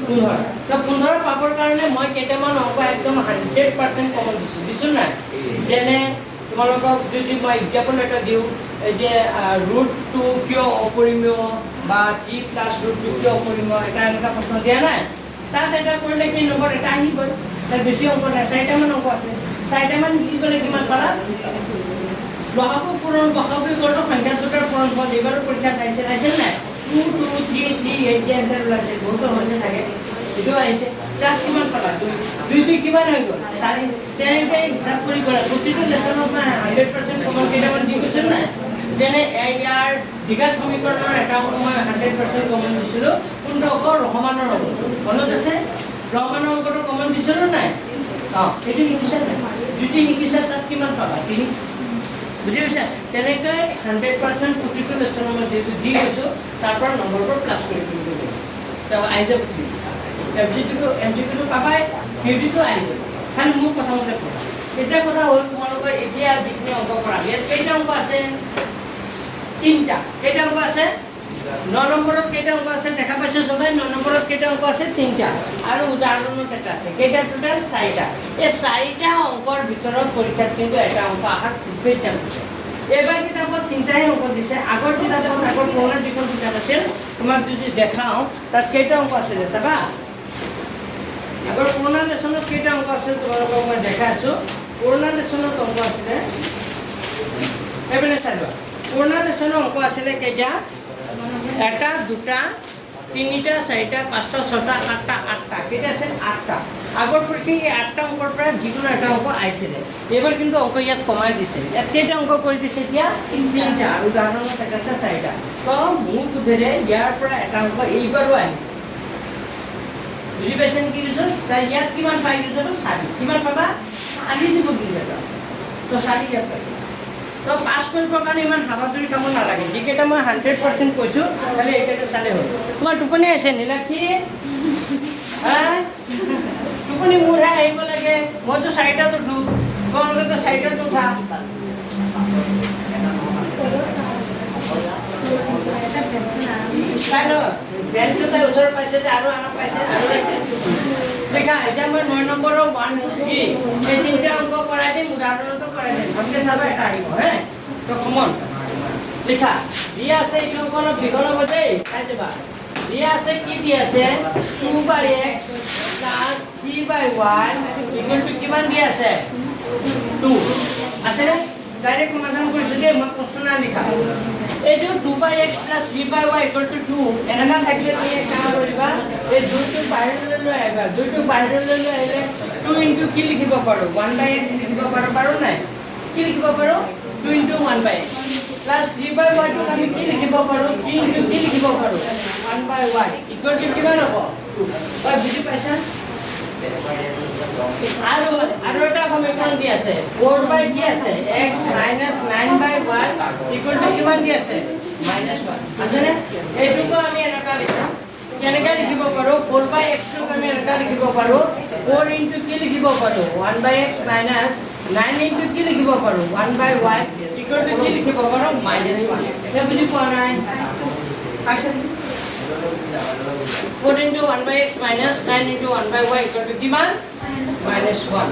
15 তো 15 পাবৰ কাৰণে মই কেইটামান অংক একদম 100% কমন দিছো নাই যেনে তোমালোকক যদি মই এক্সাম্পল এটা দিওঁ এই যে √2 কিয় অপৰিমেয় বা 3 + √2 কিয় অপৰিমেয় এটা এনেকা প্ৰশ্ন দিয়া নাই তাত এটা কৰিলে কি নম্বৰ এটা আহিব তাত বেছি অংক নাই 4টামান অংক আছে 4টামান কি কৰিলে কিমান পালা লহাবু পূৰণ বহাবু কৰলো সংখ্যা দুটাৰ পূৰণফল এবাৰৰ পৰীক্ষাত আহিছিল নাই 2 2 3 3 এই আনসার ওলাইছে বহুত হৈছে থাকে এটো আহিছে তাত কিমান পালা 2 2 কিমান হৈ গ'ল 4 তেনেকৈ হিসাব কৰি গ'লা প্ৰতিটো লেসনৰ পৰা 100% কমন কেইটামান দি গৈছে নাই যেনে ইয়াৰ দ্বিঘাত সমীকৰণৰ এটা মই 100% কমন দিছিলো কোনটো অংক ৰহমানৰ অংক মনত আছে ৰহমানৰ অংকটো কমন দিছিলো নাই এটো লিখিছে নাই যদি লিখিছে তাত কিমান পাবা 3 বুঝি পাইছা তেনেকৈ 100% প্ৰতিটো লেসনৰ মই যেটো দি গৈছো তাৰ পৰা নম্বৰটো প্লাস কৰি দিব তো আই যাব এমচিকিউ পাবাই থিওৰিটো আই যাব খালি মোৰ কথা মতে পঢ়া এটা কথা হ'ল তোমালোকৰ এতিয়া যিখিনি অংক কৰা ইয়াত কেইটা অংক আছে 3টা কেইটা অংক আছে 9 নম্বৰত কেইটা অংক আছে দেখা পাইছো সবাই 9 নম্বৰত কেইটা অংক আছে 3টা আৰু উদাহৰণত এটা আছে কেইটা টোটাল 4টা এই 4টা অংকৰ ভিতৰত পৰীক্ষাত কিন্তু এটা অংক আহাৰ খুবেই চান্স আছে এবাৰ কিতাপত 3টাই অংক দিছে আগৰ কিতাপত আগৰ পুৰণা যিখন কিতাপ আছিল তোমাক যদি দেখাও তাত কেইটা অংক আছিল চাবা আগৰ পুৰণা লেসনত কেইটা অংক আছিল তোমালোকক মই দেখাইছো পুৰণা লেসনত অংক আছিল এবেলে চাবা পুৰণা লেসনৰ অংক আছিল কেইটা এটা দুটা তিনিটা চাৰিটা পাঁচটা ছটা সাতটা আঠটা কেইটা আছে 8টা আগৰ পৰীক্ষা এই 8টা অংকৰ পৰা যিকোনো এটা অংক আহিছিল এবাৰ কিন্তু অংক ইয়াত কমাই দিছে ইয়াত কেইটা অংক কৰি দিছে এতিয়া 3টা আৰু উদাহৰণত এটা আছে 4টা তো মোৰ বুদ্ধেৰে ইয়াৰ পৰা এটা অংক এইবাৰো আহিব বুজি পাইছে নেকি তাই ইয়াত কিমান পাই গৈছে 4 কিমান পাবা 4 দিব কিন্তু এটা তো 4 ইয়াত পাই তো পাস কৰিবৰ কাৰণে ইমান হাবাধুৰি কাম নালাগে যিকেইটা মই 100% কৈছো খালি এইকেইটা চালে হ'ল তোমাৰ টোপনি আছে নীলাক্ষী টোপনি মোৰহে আহিব লাগে মইতো 4টাত উঠো তোমালোকেতো 4টাত উঠা বেঞ্চটো তাই ওচৰত পাইছে যে আৰু আনক পাইছে আৰু দেখা এতিয়া মই 9 নম্বৰৰ 1 2 3 এই 3টা অংক কৰাই দিম উদাহৰণটো কৰাই দিম ভালকে চাবা এটা আহিব হে তো কমন লিখা দিয়া আছে এইটো অংক অলপ দীঘল হ'ব দেই চাই যাবা দিয়া আছে কি দিয়া আছে 2/x + 3/y = কিমান দিয়া আছে 2 আছে নে ডাইৰেক্ট সমাধান কৰিছোঁ দেই, মই প্ৰশ্ন নাই লিখা। এইটো 2/x + 3/y = 2 এনেকা থাকিলে তুমি এক কাম কৰিবা, এই 2টো বাহিৰলৈ লৈ আহিবা। 2টো বাহিৰলৈ লৈ আহিলে 2 * কি লিখিব পাৰোঁ? 1/x লিখিব পাৰোঁ নাই? কি লিখিব পাৰোঁ? 2 * 1/x + 3/y টোক আমি কি লিখিব পাৰোঁ? 3 * কি লিখিব পাৰোঁ? 1/y = কিমান হ'ব? তই বুজি পাইছা? আৰু এটা সমীকৰণ দি আছে 4/, কি আছে? x - 9/y = কিমান দি আছে? -1 আছেনে? এইটোকো আমি এনেকা লিখাম। কেনেকৈ লিখিব পাৰোঁ? 4/x টোক আমি এনেকা লিখিব পাৰোঁ, 4 * কি লিখিব পাৰোঁ? 1/x - 9 * কি লিখিব পাৰোঁ? 1/y = কি লিখিব পাৰোঁ? -1 এতিয়া বুজি পোৱা নাই? 4 * 1/x - 9 * 1/y = কিমান? -1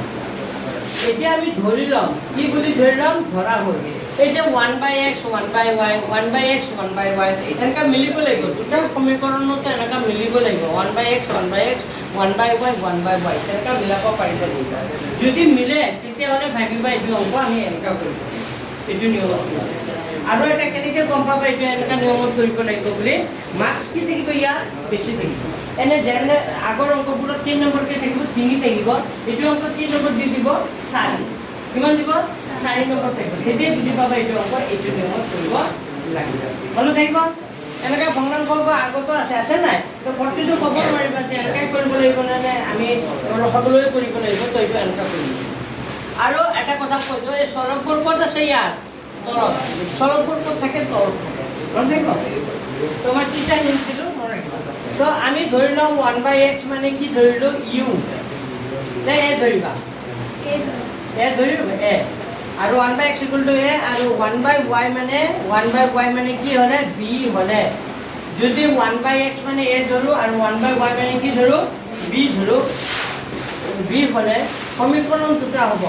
এতিয়া আমি ধৰি ল'ম, কি বুলি ধৰি ল'ম? ধৰা হ'ল এই যে 1/x 1/y 1/x 1/y এনেকা মিলিব লাগিব। দুটা সমীকৰণতে এনেকা মিলিব লাগিব। 1/x 1/x 1/y 1/y তেনেকা মিলাব পাৰিব লাগিব। যদি মিলে তেতিয়াহ'লে ভাবিবা এইটো অংক আমি এনেকা কৰিব, এইটো নিয়মত। আৰু এটা কেনেকৈ গম পাবা এইটো এনেকা নিয়মত কৰিব লাগিব বুলি? মাৰ্কছ কি থাকিব? ইয়াত বেছি থাকিব। এনে যেনে আগৰ অংকবোৰত 3 নম্বৰকৈ থাকিব, 3 থাকিব। এইটো অংক 3 নম্বৰ দি দিব 4। কিমান দিব? 4 নম্বৰ থাকিব। সেইটোৱে বুজি পাবা এইটো অংক এইটো নিয়মত কৰিব লাগিব। মনত থাকিব? এনেকৈ ভগ্নাংশ আগতো আছে নাই? তো প্ৰতিটো ক'ব নোৱাৰিবা যে এনেকৈ কৰিব লাগিব নে আমি সকলোৱে কৰিব লাগিব, তো এইটো এনেকুৱা কৰিব। আৰু এটা কথা কৈ দিওঁ, এই চলকবোৰ ক'ত আছে? ইয়াত তলত। চলকবোৰ ক'ত থাকে? তলত থাকে। মনত থাকিব? তো মই তিনিটা নিছিলোঁ, মনত ৰাখিব। তো আমি ধৰি লওঁ 1/x মানে কি ধৰিলোঁ? u নে এ ধৰিবা? এ ধৰিলোঁ এ। আৰু 1/x = a আৰু 1/y মানে কি হ'লে? b হ'লে। যদি 1/x মানে a ধৰোঁ আৰু 1/y মানে কি ধৰোঁ? b ধৰোঁ, b হ'লে সমীকৰণ দুটা হ'ব।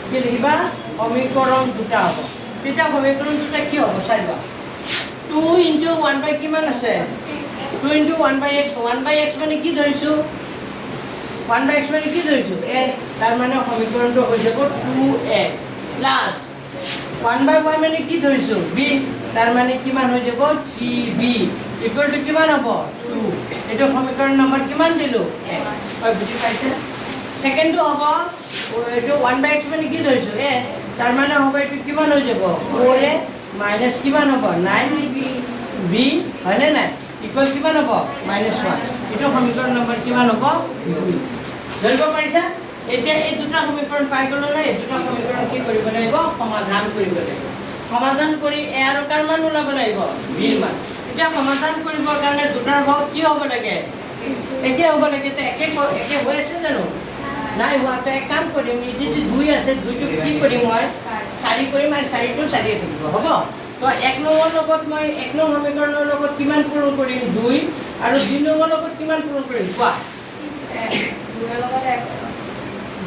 কি লিখিবা? সমীকৰণ দুটা হ'ব। তেতিয়া সমীকৰণ দুটা কি হ'ব চাইবা? 2 * 1/, কিমান আছে? 2 * 1/x 1/x মানে কি ধৰিছোঁ? 1/x মানে কি ধৰিছোঁ? a। তাৰ মানে সমীকৰণটো হৈ যাব 2a প্লাছ 1/y মানে কি ধৰিছোঁ? b। তাৰ মানে কিমান হৈ যাব? 3b = কিমান হ'ব? 2। এইটো সমীকৰণ নম্বৰ কিমান দিলোঁ? 1। হয়, বুজি পাইছে? ছেকেণ্ডটো হ'ব এইটো 1/x মানে কি ধৰিছোঁ? a। তাৰ মানে হ'ব এইটো কিমান হৈ যাব? 4a মাইনাছ কিমান হ'ব? 9b হয়নে নাই? = কিমান হ'ব? -1। এইটো সমীকৰণ নম্বৰ কিমান হ'ব? 2। ধৰিব পাৰিছা? এতিয়া এই দুটা সমীকৰণ পাই গ'লো নাই? এই দুটা সমীকৰণ কি কৰিব লাগিব? সমাধান কৰিব লাগিব। সমাধান কৰি এ আৰু কাৰ মান ওলাব লাগিব? বিৰ মান। এতিয়া সমাধান কৰিবৰ কাৰণে দুটাৰ ভাগ কি হ'ব লাগে? একে হ'ব লাগে। তো একে হৈ আছে জানো? নাই হোৱা। তো এক কাম কৰিম, এইটো যে 2 আছে, 2টোক কি কৰিম? মই 4 কৰিম আৰু 4টো 4 থাকিব। হ'ব? তো 1 নম্বৰ লগত মই 1 নং সমীকৰণৰ লগত কিমান পূৰণ কৰিম? 2 আৰু 2 নম্বৰ লগত কিমান পূৰণ কৰিম? কোৱা।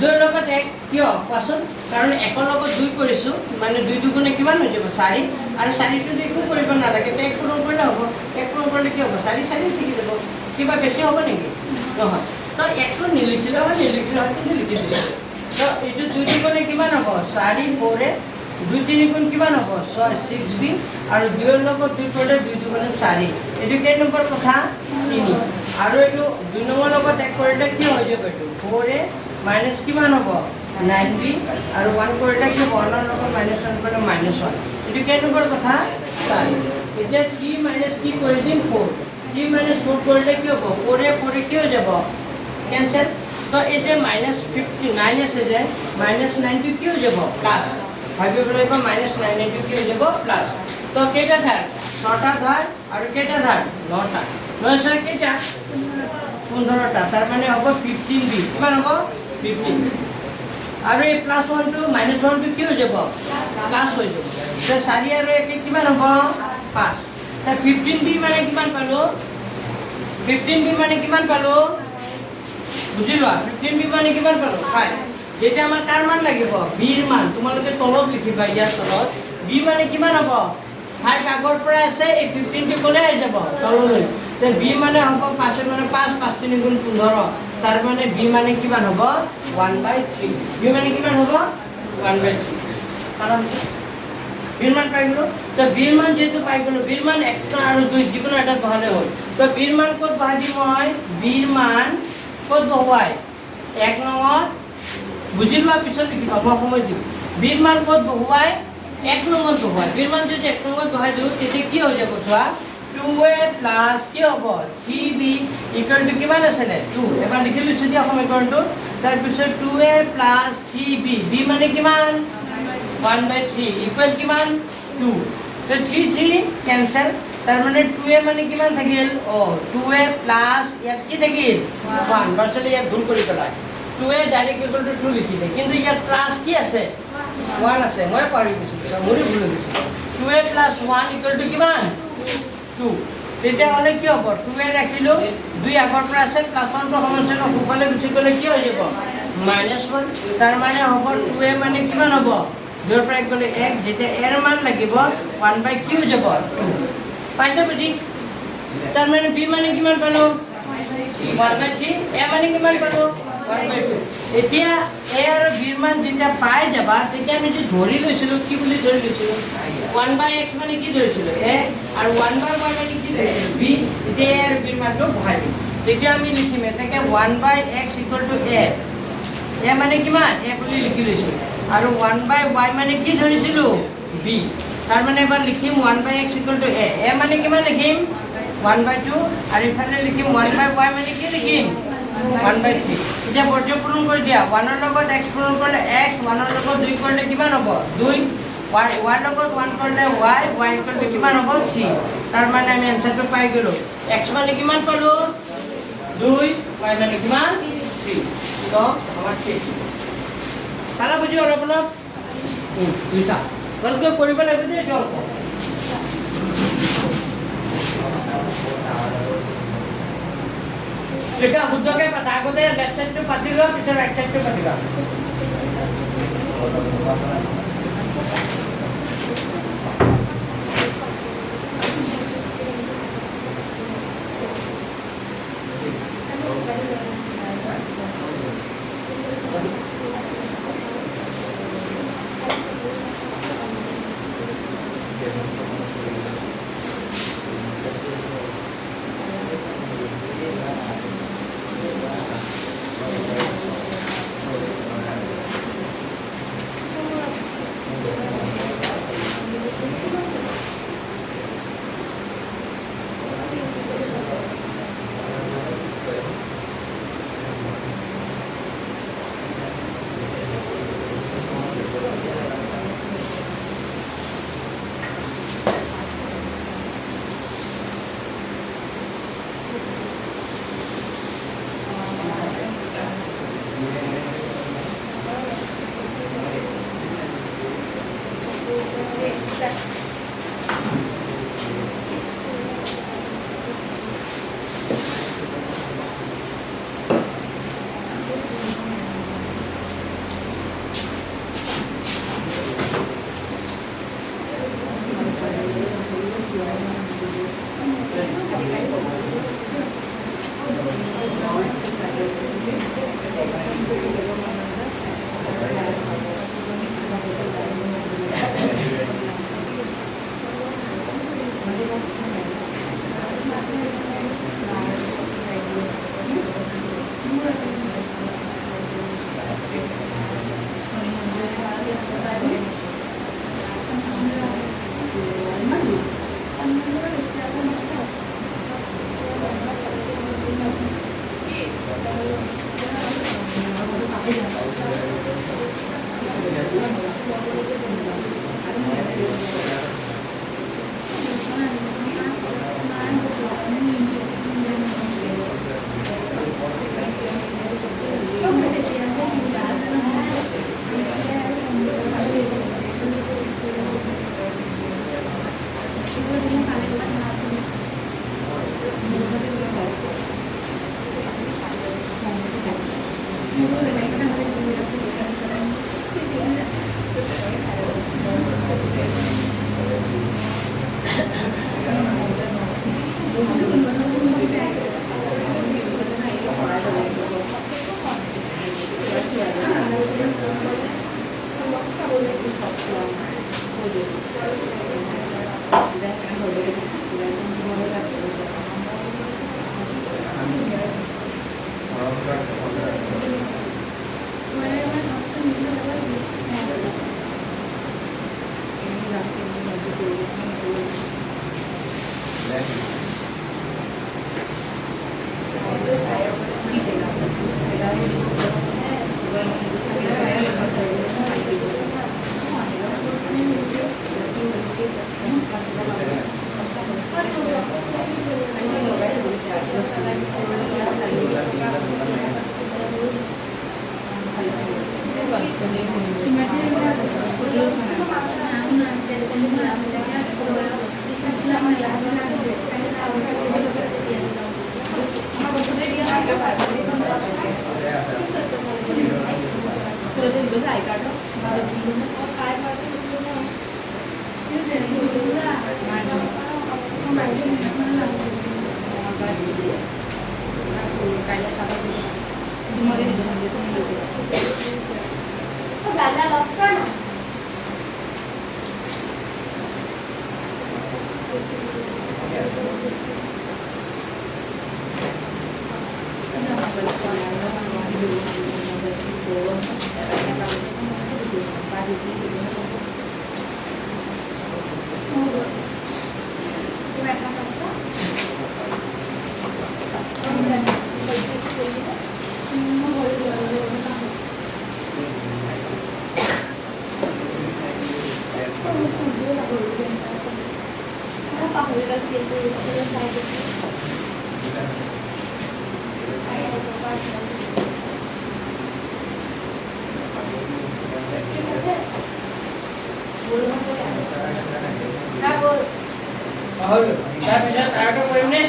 2 লগত 1 কিয় কোৱাচোন? কাৰণ 1 লগত 2 কৰিছোঁ, মানে 2 × 2 কিমান হৈ যাব? 4 আৰু 4টোত একো কৰিব নালাগে, তো 1 পূৰণ কৰিলে হ'ব। 1 পূৰণ কৰিলে কি হ'ব? 4 থাকি যাব। কিবা বেছি হ'ব নেকি? নহয়। তো 1টো নিলিখিলে হয়তো নিলিখি দিছোঁ। তো এইটো 2 × 2 কিমান হ'ব? 4 4 2 3 গুণ কিমান হ'ব? 6 6b আৰু 2ৰ লগত 2 কৰিলে 2 × 2 4। এইটো কেই নম্বৰ কথা? 3। আৰু এইটো 2 নম্বৰ লগত 1 কৰিলে কি হৈ যাব? এইটো 4a মাইনাছ কিমান হ'ব? 9b আৰু 1 কৰিলে কি হ'ব? 1ৰ লগত -1 কৰিলে -1। এইটো কেই নম্বৰ কথা? 4। এতিয়া 3 - কি কৰি দিম? 4। 3 - 4 কৰিলে কি হ'ব? 4a 4a কি হৈ যাব? কেঞ্চেল। তো এই যে -59 আছে যে -9টো কি হৈ যাব? প্লাছ। ভাবিব লাগিব -9 কি হৈ যাব? প্লাছ। তো কেইটা ধাৰ? 6টা ধাৰ আৰু কেইটা ধাৰ? 9টা। 9 6 কেইটা? 15টা। তাৰ মানে হ'ব 15b। কিমান হ'ব? 15। আৰু এই +1টো -1টো কি হৈ যাব? প্লাছ হৈ যাব। তো 4 আৰু 1 কিমান হ'ব? 5। তো 15b মানে কিমান পালোঁ? 15b মানে কিমান পালোঁ? বুজি লোৱা। 15b মানে কিমান পালোঁ? 5। এতিয়া আমাৰ কাৰ মান লাগিব? বিৰ মান। তোমালোকে তলত লিখিবা, ইয়াৰ তলত b মানে কিমান হ'ব? 5 আগৰ পৰা আছে, এই 15টো ক'লে আহি যাব তললৈ। তো b মানে হ'ব 5 মানে 5 5 3 গুণ 15। তাৰ মানে b মানে কিমান হ'ব? 1/3। b মানে কিমান হ'ব? 1/3 বিৰ মান পাই গ'লো তো বিৰ মান যেহেতু পাই গ'লো বিৰ মান 1 আৰু 2 যিকোনো এটা বহালে হ'ল তো বিৰ মান ক'ত বহাই দিম মই বিৰ মান ক'ত বহুৱাই 1 নঙত বুজি লোৱাৰ পিছত লিখিবা মই সময় দিম বিৰ মান ক'ত বহুৱাই 1 নঙত বহুৱাই বিৰ মান যদি 1 নঙত বহাই দিওঁ তেতিয়া কি হৈ যাব চোৱা 2a প্লাছ কি হ'ব 3b ইকুৱেল টু কিমান আছিলে 2 এবাৰ লিখি লৈছোঁ দিয়া সমীকৰণটো তাৰপিছত 2a প্লাছ 3b b মানে কিমান 1/3 ইকুৱেল কিমান 2 তো 3 কেনসেল তাৰ মানে 2a মানে কিমান থাকিল 2a প্লাছ ইয়াত কি থাকিল 1 বাৰচলি ইয়াত ভুল কৰি পেলাই 2a ডাইৰেক্ট ইকুৱেল টু 2 লিখিলে কিন্তু ইয়াত প্লাছ কি আছে 1 আছে মই পাহৰি গৈছোঁ মোৰে ভুল হৈ গৈছে 2a প্লাছ 1 ইকুৱেল টু কিমান 2 তেতিয়াহ'লে কি হ'ব 2a ৰাখিলোঁ 2 আগৰ পৰা আছে প্লাছ 1 টো সমান্তৰাল সোঁফালে গুচি গ'লে কি হৈ যাব -1 তাৰ মানে হ'ব 2a মানে কিমান হ'ব 2 ৰ পৰা 1 গ'লে 1 যেতিয়া a ৰ মান লাগিব 1/q হৈ যাব 2 পাইছা বুজি তাৰ মানে b মানে কিমান পালো 1/3 a মানে কিমান পালো 1/2 এতিয়া a আৰু b ৰ মান যেতিয়া পাই যাবা তেতিয়া আমি যে ধৰি লৈছিলোঁ কি বুলি ধৰি লৈছিলোঁ 1/x মানে কি ধৰিছিলোঁ a আৰু 1/y মানে কি ধৰিছিলোঁ b এতিয়া a আৰু b ৰ মানটো বহাই দিম তেতিয়া আমি লিখিম এটাকে 1/x = a a মানে কিমান a বুলি লিখি লৈছোঁ আৰু 1/y মানে কি ধৰিছিলোঁ b তাৰ মানে এবাৰ লিখিম 1/x = a a মানে কিমান লিখিম 1/2 আৰু ইফালে লিখিম 1/y মানে কি লিখিম 1/3 এতিয়া বৰ্গ পূৰণ কৰি দিয়া 1 ৰ লগত x পূৰণ কৰিলে x 1 ৰ লগত 2 কৰিলে কিমান হ'ব 2 y ৰ লগত 1 কৰিলে y y = কিমান হ'ব 3 তাৰ মানে আমি আনসাৰটো পাই গ'লো x মানে কিমান পালো 2 y মানে কিমান 3 তো আমাৰ ঠিক পালা বুজি অলপ দুইটা বলকে কৰিব লাগিব যে জল এটা বুদ্ধকে পাতা আগতে লেফট সাইডটো পাতি লোৱা পিছত ৰাইট সাইডটো পাতিবা দাদা লক্ষ্য না তাৰপিছত আৰু এটা কৰিম নে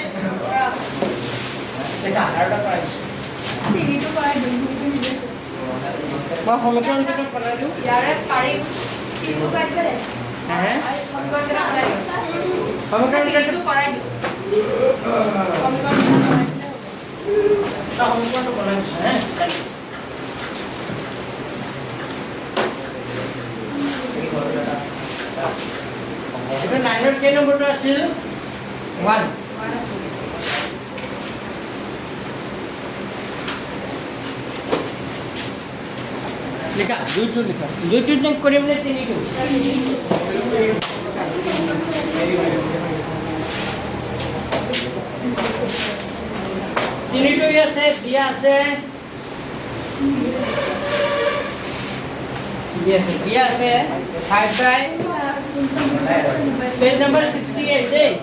দেখা আৰু এটা কৰাইছো টিভিটো কৰাই দিম মই সমীকৰণটো বনাই দিওঁ ইয়াৰে পাৰিম টিভি পাইছে সমীকৰণটো কৰাই দিওঁ সমীকৰণটো বনাই দিছোঁ হে এইটো 9ৰ কেই নম্বৰটো আছিল 1 লিখা দুইটো লিখা দুইটো চেক কৰিম নে তিনিটো তিনিটো আছে দিয়া আছে দিয়া আছে 5 বাই page number 68 eh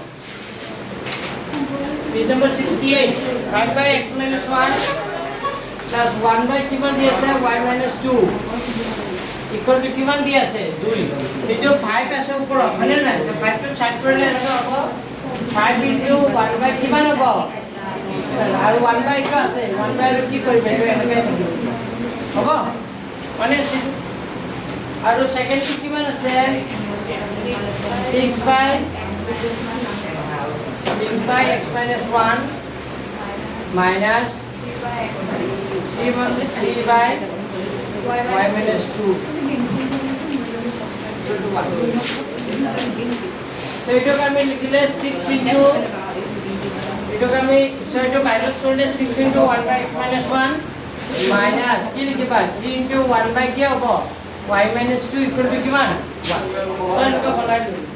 page number 68 5 by x minus 1 plus 1 by কিমান দি আছে y minus 2 equal to কিমান দি আছে 2 এই যে 5 আছে ওপৰত মানে না 5 টো সাইড কৰিলে এনেকা হ'ব 5 into 1 by কিমান হ'ব আৰু 1 by টো আছে 1 by টো কি কৰিবে এটো এনেকা থাকিব হ'ব মানে আৰু সেকেন্ড টো কিমান আছে 6 by x minus 1 minus 3 by y minus 2 so ito kami likile 6 into ito kami so ito minus korle 6 into 1 by x minus 1 minus ki likiba 3 into 1 by kya hobo y minus 2 equal to kiman 1 ko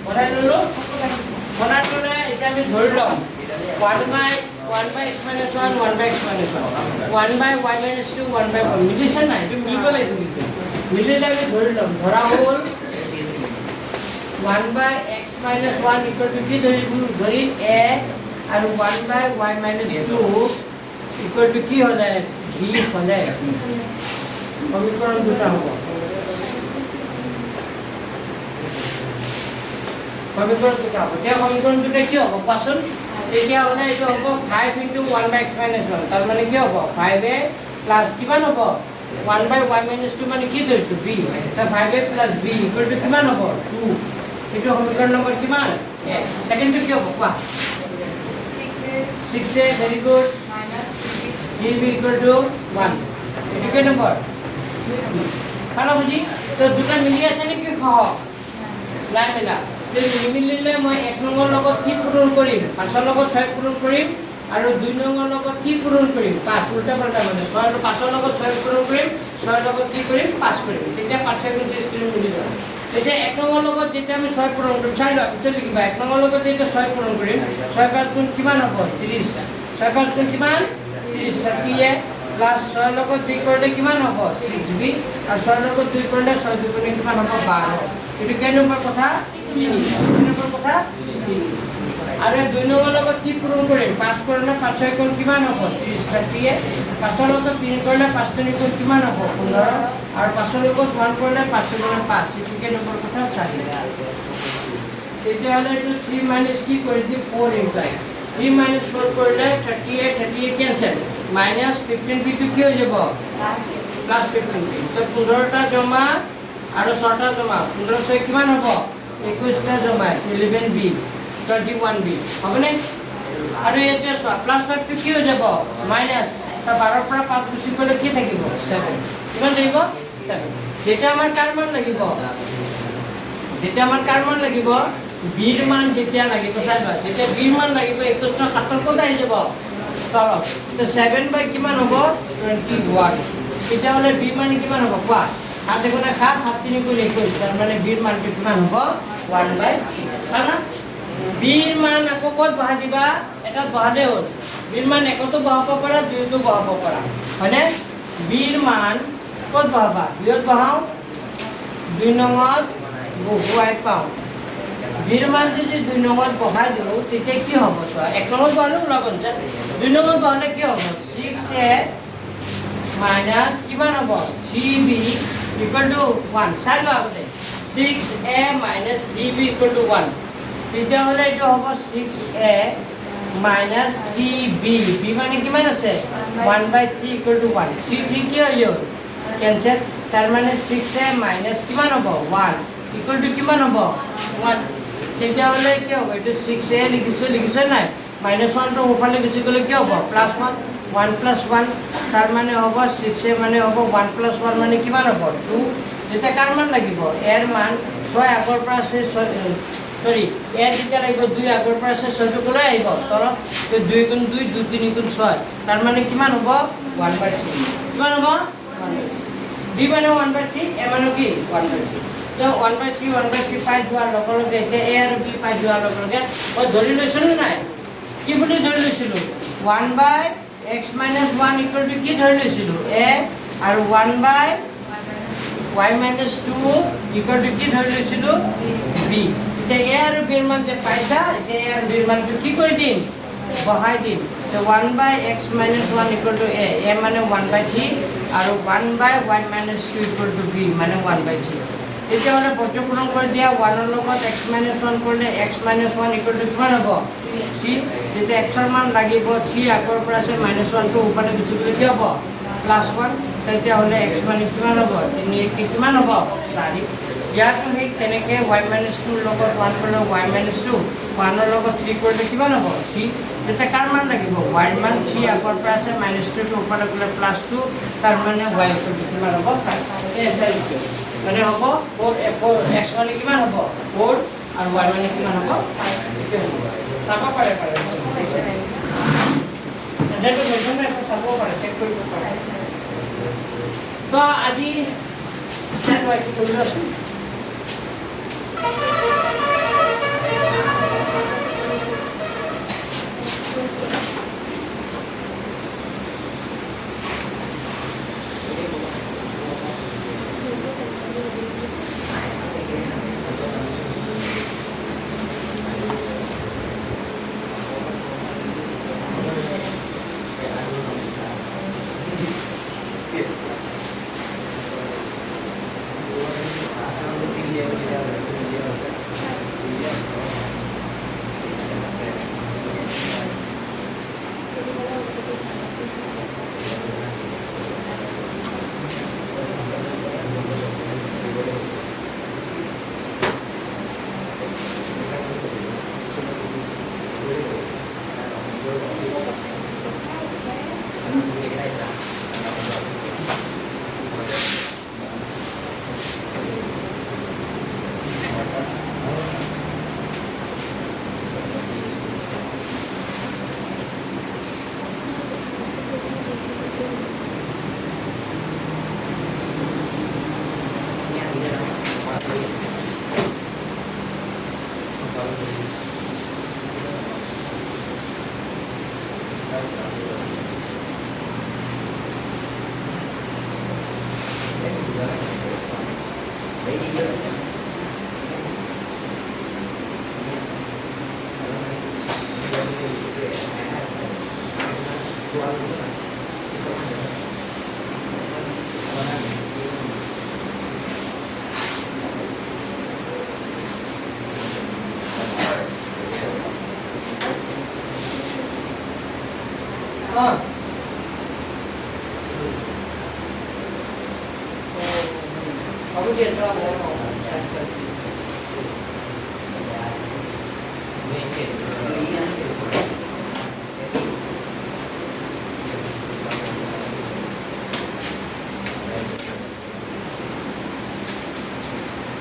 bonai lolo eta ami dhori lom 1 by x minus 1 1 by x minus 1 1 by y minus 2 1 by 1 মিলিছে না এটো মিলিব লাগিব মিলিলে আমি ধৰি লম ধৰা হল 1 by x minus 1 equal to কি ধৰি a আৰু 1 by y minus 2 equal to কি হলে b হলে সমীকৰণ দুটা হ'ব সমীকৰণ দুটা হ'ব এতিয়া সমীকৰণ দুটা কি হ'ব কোৱাচোন এতিয়া হলে এইটো হ'ব 5 into 1 by x minus 1 তাৰ মানে কি হ'ব 5a plus কিমান হ'ব 1 by y minus 2 মানে কি ধৰিছো b তা 5a plus b equal to কিমান হ'ব 2 এইটো সমীকৰণ নম্বৰ কিমান সেকেন্ডটো কি হ'ব কোৱা 6a very good b equal to 1 এইটো কি নম্বৰ খানা বুজি তো দুটা মিলি আছে নেকি সহ নাই মিলা নিমিলিলে মই 1 নম্বৰ লগত কি পূৰণ কৰিম 5 ৰ লগত 6 পূৰণ কৰিম আৰু 2 নঙৰ লগত কি পূৰণ কৰিম 5 উল্টা পাল্টা মানে 6 5ৰ লগত 6 পূৰণ কৰিম 6ৰ লগত কি কৰিম 5 কৰিম তেতিয়া 5 6 30 মিলি যাব এতিয়া 1 নঙৰ লগত যেতিয়া আমি 6 পূৰণ কৰিম চাই লওক পিছত লিখিবা 1 নঙৰ লগত যেতিয়া 6 পূৰণ কৰিম 6 5 গুণ কিমান হ'ব 30 6 5 গুণ কিমান 30 30 প্লাস 6 লগত 2 কৰিলে কিমান হ'ব 6b আৰু 6 লগত 2 কৰিলে 6 2 গুণ কিমান হ'ব 12 এটো কেই নম্বৰ কথা 3 নম্বৰ কথা 3 আৰু 2 নম্বৰ লগত কি পূৰণ কৰিম 5 কৰিলে 5 6 গুণ কিমান হ'ব 30 30 5 লগত 3 কৰিলে 5 3 গুণ কিমান হ'ব 15 আৰু 5 লগত 1 কৰিলে 5 গুণ 5 এটো কেই নম্বৰ কথা 4 তেতিয়াহ'লে এটো 3 মাইনাস কি কৰি দি 4 ইনটাই 3 minus 4 কৰিলে 38 38 কেনসেল minus 15b টো কি হৈ যাব প্লাস 15b তো 15টা জমা আৰু 6টা জমা 15 6 কিমান হ'ব 21টা জমা 11b 21b হবনে আৰু এটা প্লাস 5 টো কি হৈ যাব মাইনাস তা 12 পৰা 5 গুছি গলে কি থাকিব 7 কিমান থাকিব 7 যেটা আমাৰ কাৰ মান লাগিব বীর মান যেতিয়া লাগিব চাইবা যেতিয়া বীর মান লাগিব 21 টা 7 কত আহি যাব তলত তো 7 বাই কিমান হ'ব 21 এটা হলে বীর মান কিমান হ'ব কোৱা হাত দেখোনা খা 7 3 গুণ 21 তাৰ মানে বীর মান কিমান হ'ব 1 বাই 3 না বীর মান আকৌ কত বহা দিবা এটা বহালে হ'ল বীর মান একতো বহাব পাৰা দুইতো বহাব পাৰা হয়নে বীৰ মান কত বহাবা দুইত বহাও 2 নঙত বহুৱাই পাওঁ বীৰ মান যদি 2 নম্বৰ বহাই দিও তেতিয়া কি হ'ব চোৱা 1 নম্বৰ বহালে ওলাবন যা 2 নম্বৰ বহালে কি হ'ব 6a মাইনাস কিমান হ'ব 3b ইকুয়াল টু 1 চাই লোৱা আগতে 6a minus 3b equal to 1 তেতিয়া হলে এটো হ'ব 6a মাইনাস 3b b মানে কিমান আছে 1/3 ইকুয়াল টু 1 3 3 কি হৈ গ'ল কেনসেল তাৰ মানে 6a মাইনাস কিমান হ'ব 1 ইকুয়াল টু কিমান হ'ব 1 তেতিয়া হলে কি হ'ব এটো 6a লিখিছো নাই -1 টো ওপৰলে গুছি গলে কি হ'ব +1 1 + 1 তাৰ মানে হ'ব 6a মানে হ'ব 1 + 1 মানে কিমান হ'ব 2 এটা কাৰ মান লাগিব এৰ মান 6 আগৰ পৰা আছে সৰি এৰ যেতিয়া লাগিব 2 আগৰ পৰা আছে 6 টো গলে আহিব তলত 2 গুণ 2 2 3 গুণ 6 তাৰ মানে কিমান হ'ব 1/3 কিমান হ'ব 1/3 b মানে 1/3 a মানে কি 1/3 তো 1/3 1/3 পাই যোৱাৰ লগে এতিয়া a আৰু b পাই যোৱাৰ লগে মই ধৰি লৈছিলো নাই কি বুলি ধৰি লৈছিলো 1/x - 1 ইকুয়াল টু কি ধৰি লৈছিলো a আৰু 1/y - 2 ইকুয়াল টু কি ধৰি লৈছিলো b এতিয়া a আৰু b ৰ মান যে পাইছা এতিয়া a আৰু b ৰ মানটো কি কৰি দিম বহাই দিম তো 1/x - 1 ইকুয়াল টু a মানে 1/3 আৰু 1/y - 2 ইকুয়াল টু b মানে 1/3 এতিয়া মানে পৰ্যপূৰণ কৰি দিয়া 1 ৰ লগত x - 1 কৰিলে x - 1 ইকুয়াল টু কিমান হ'ব 3 যেতিয়া x ৰ মান লাগিব 3 আগৰ পৰা আছে -1 টো ওপৰলে গুছি গলে কি হ'ব +1 তেতিয়া হলে x মানে কিমান হ'ব 3 কি কিমান হ'ব 4 ইয়াতো হেই তেনেকে y - 2 ৰ লগত 1 কৰিলে y - 2 1 ৰ লগত 3 কৰিলে কিমান হ'ব 3 তেতিয়া কাৰ মান লাগিব y ৰ মান 3 আগৰ পৰা আছে -2 টো ওপৰলে গলে +2 তাৰ মানে y কিমান হ'ব 5 এই মানে হ'ব 4 x মানে কিমান হ'ব 4 আৰু y মানে কিমান হ'ব 5 এটো হ'ব চাব পাৰে যেটো মেজৰমেন্ট এটা চাব পাৰে চেক কৰিব পাৰে তো আজি চেক কৰি আছো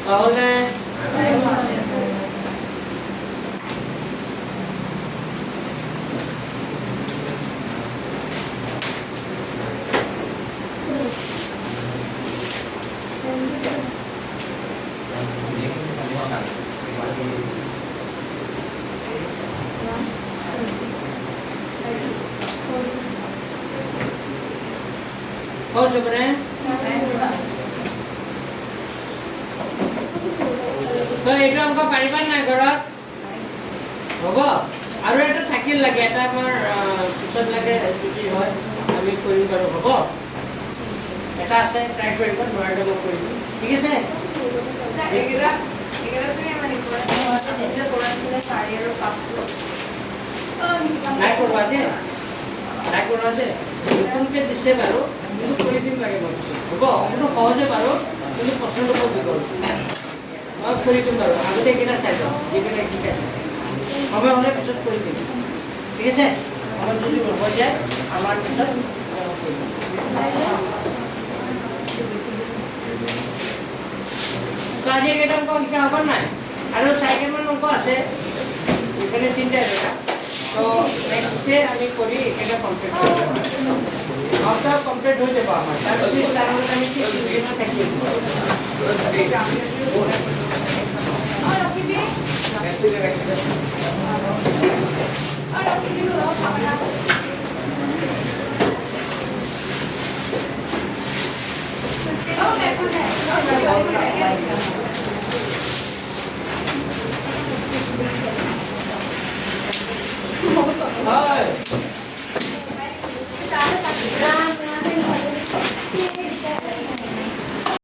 তাহলে হৈ যাব নে? তো এইটো অংক পাৰিবা নাই ঘৰত? হ'ব আৰু এটা থাকিল লাগে, এটা আমাৰ পিছত লাগে যদি হয় আমি কৰিম বাৰু, হ'ব? এটা আছে, ট্ৰাই কৰিব, নোৱাৰিলে মই কৰি দিম, ঠিক আছে? একেটা চাগে মানে এতিয়া কৰা আছিলে 4 আৰু 5 নাই কৰোৱা যে, নাই কৰোৱা যে, নতুনকৈ দিছে বাৰু, কিন্তু কৰি দিম লাগে মই পিছত, হ'ব? অংকটো সহজে বাৰু, কিন্তু প্ৰশ্নটো মই দিব মই কৰি দিম বাৰু, আগতে এইকেইটা চাই যাওঁ, যিকেইটা ঠিক আছে, সময় হ'লে পিছত কৰি দিম, ঠিক আছে? আমাৰ যদি হৈ যায় আমাৰ পিছত কৰি দিম। তো আজি এইকেইটা অংক শিকা হ'ব নাই? আৰু 4কেইটামান অংক আছে, এইফালে 3টা এটা, তো নেক্সট ডে আমি কৰি এইকেইটা কমপ্লিট কৰি যাম। সপ্তাহ কমপ্লিট হৈ যাব আমাৰ, তাৰপিছত তাৰমানে আমি থাকিব হয়।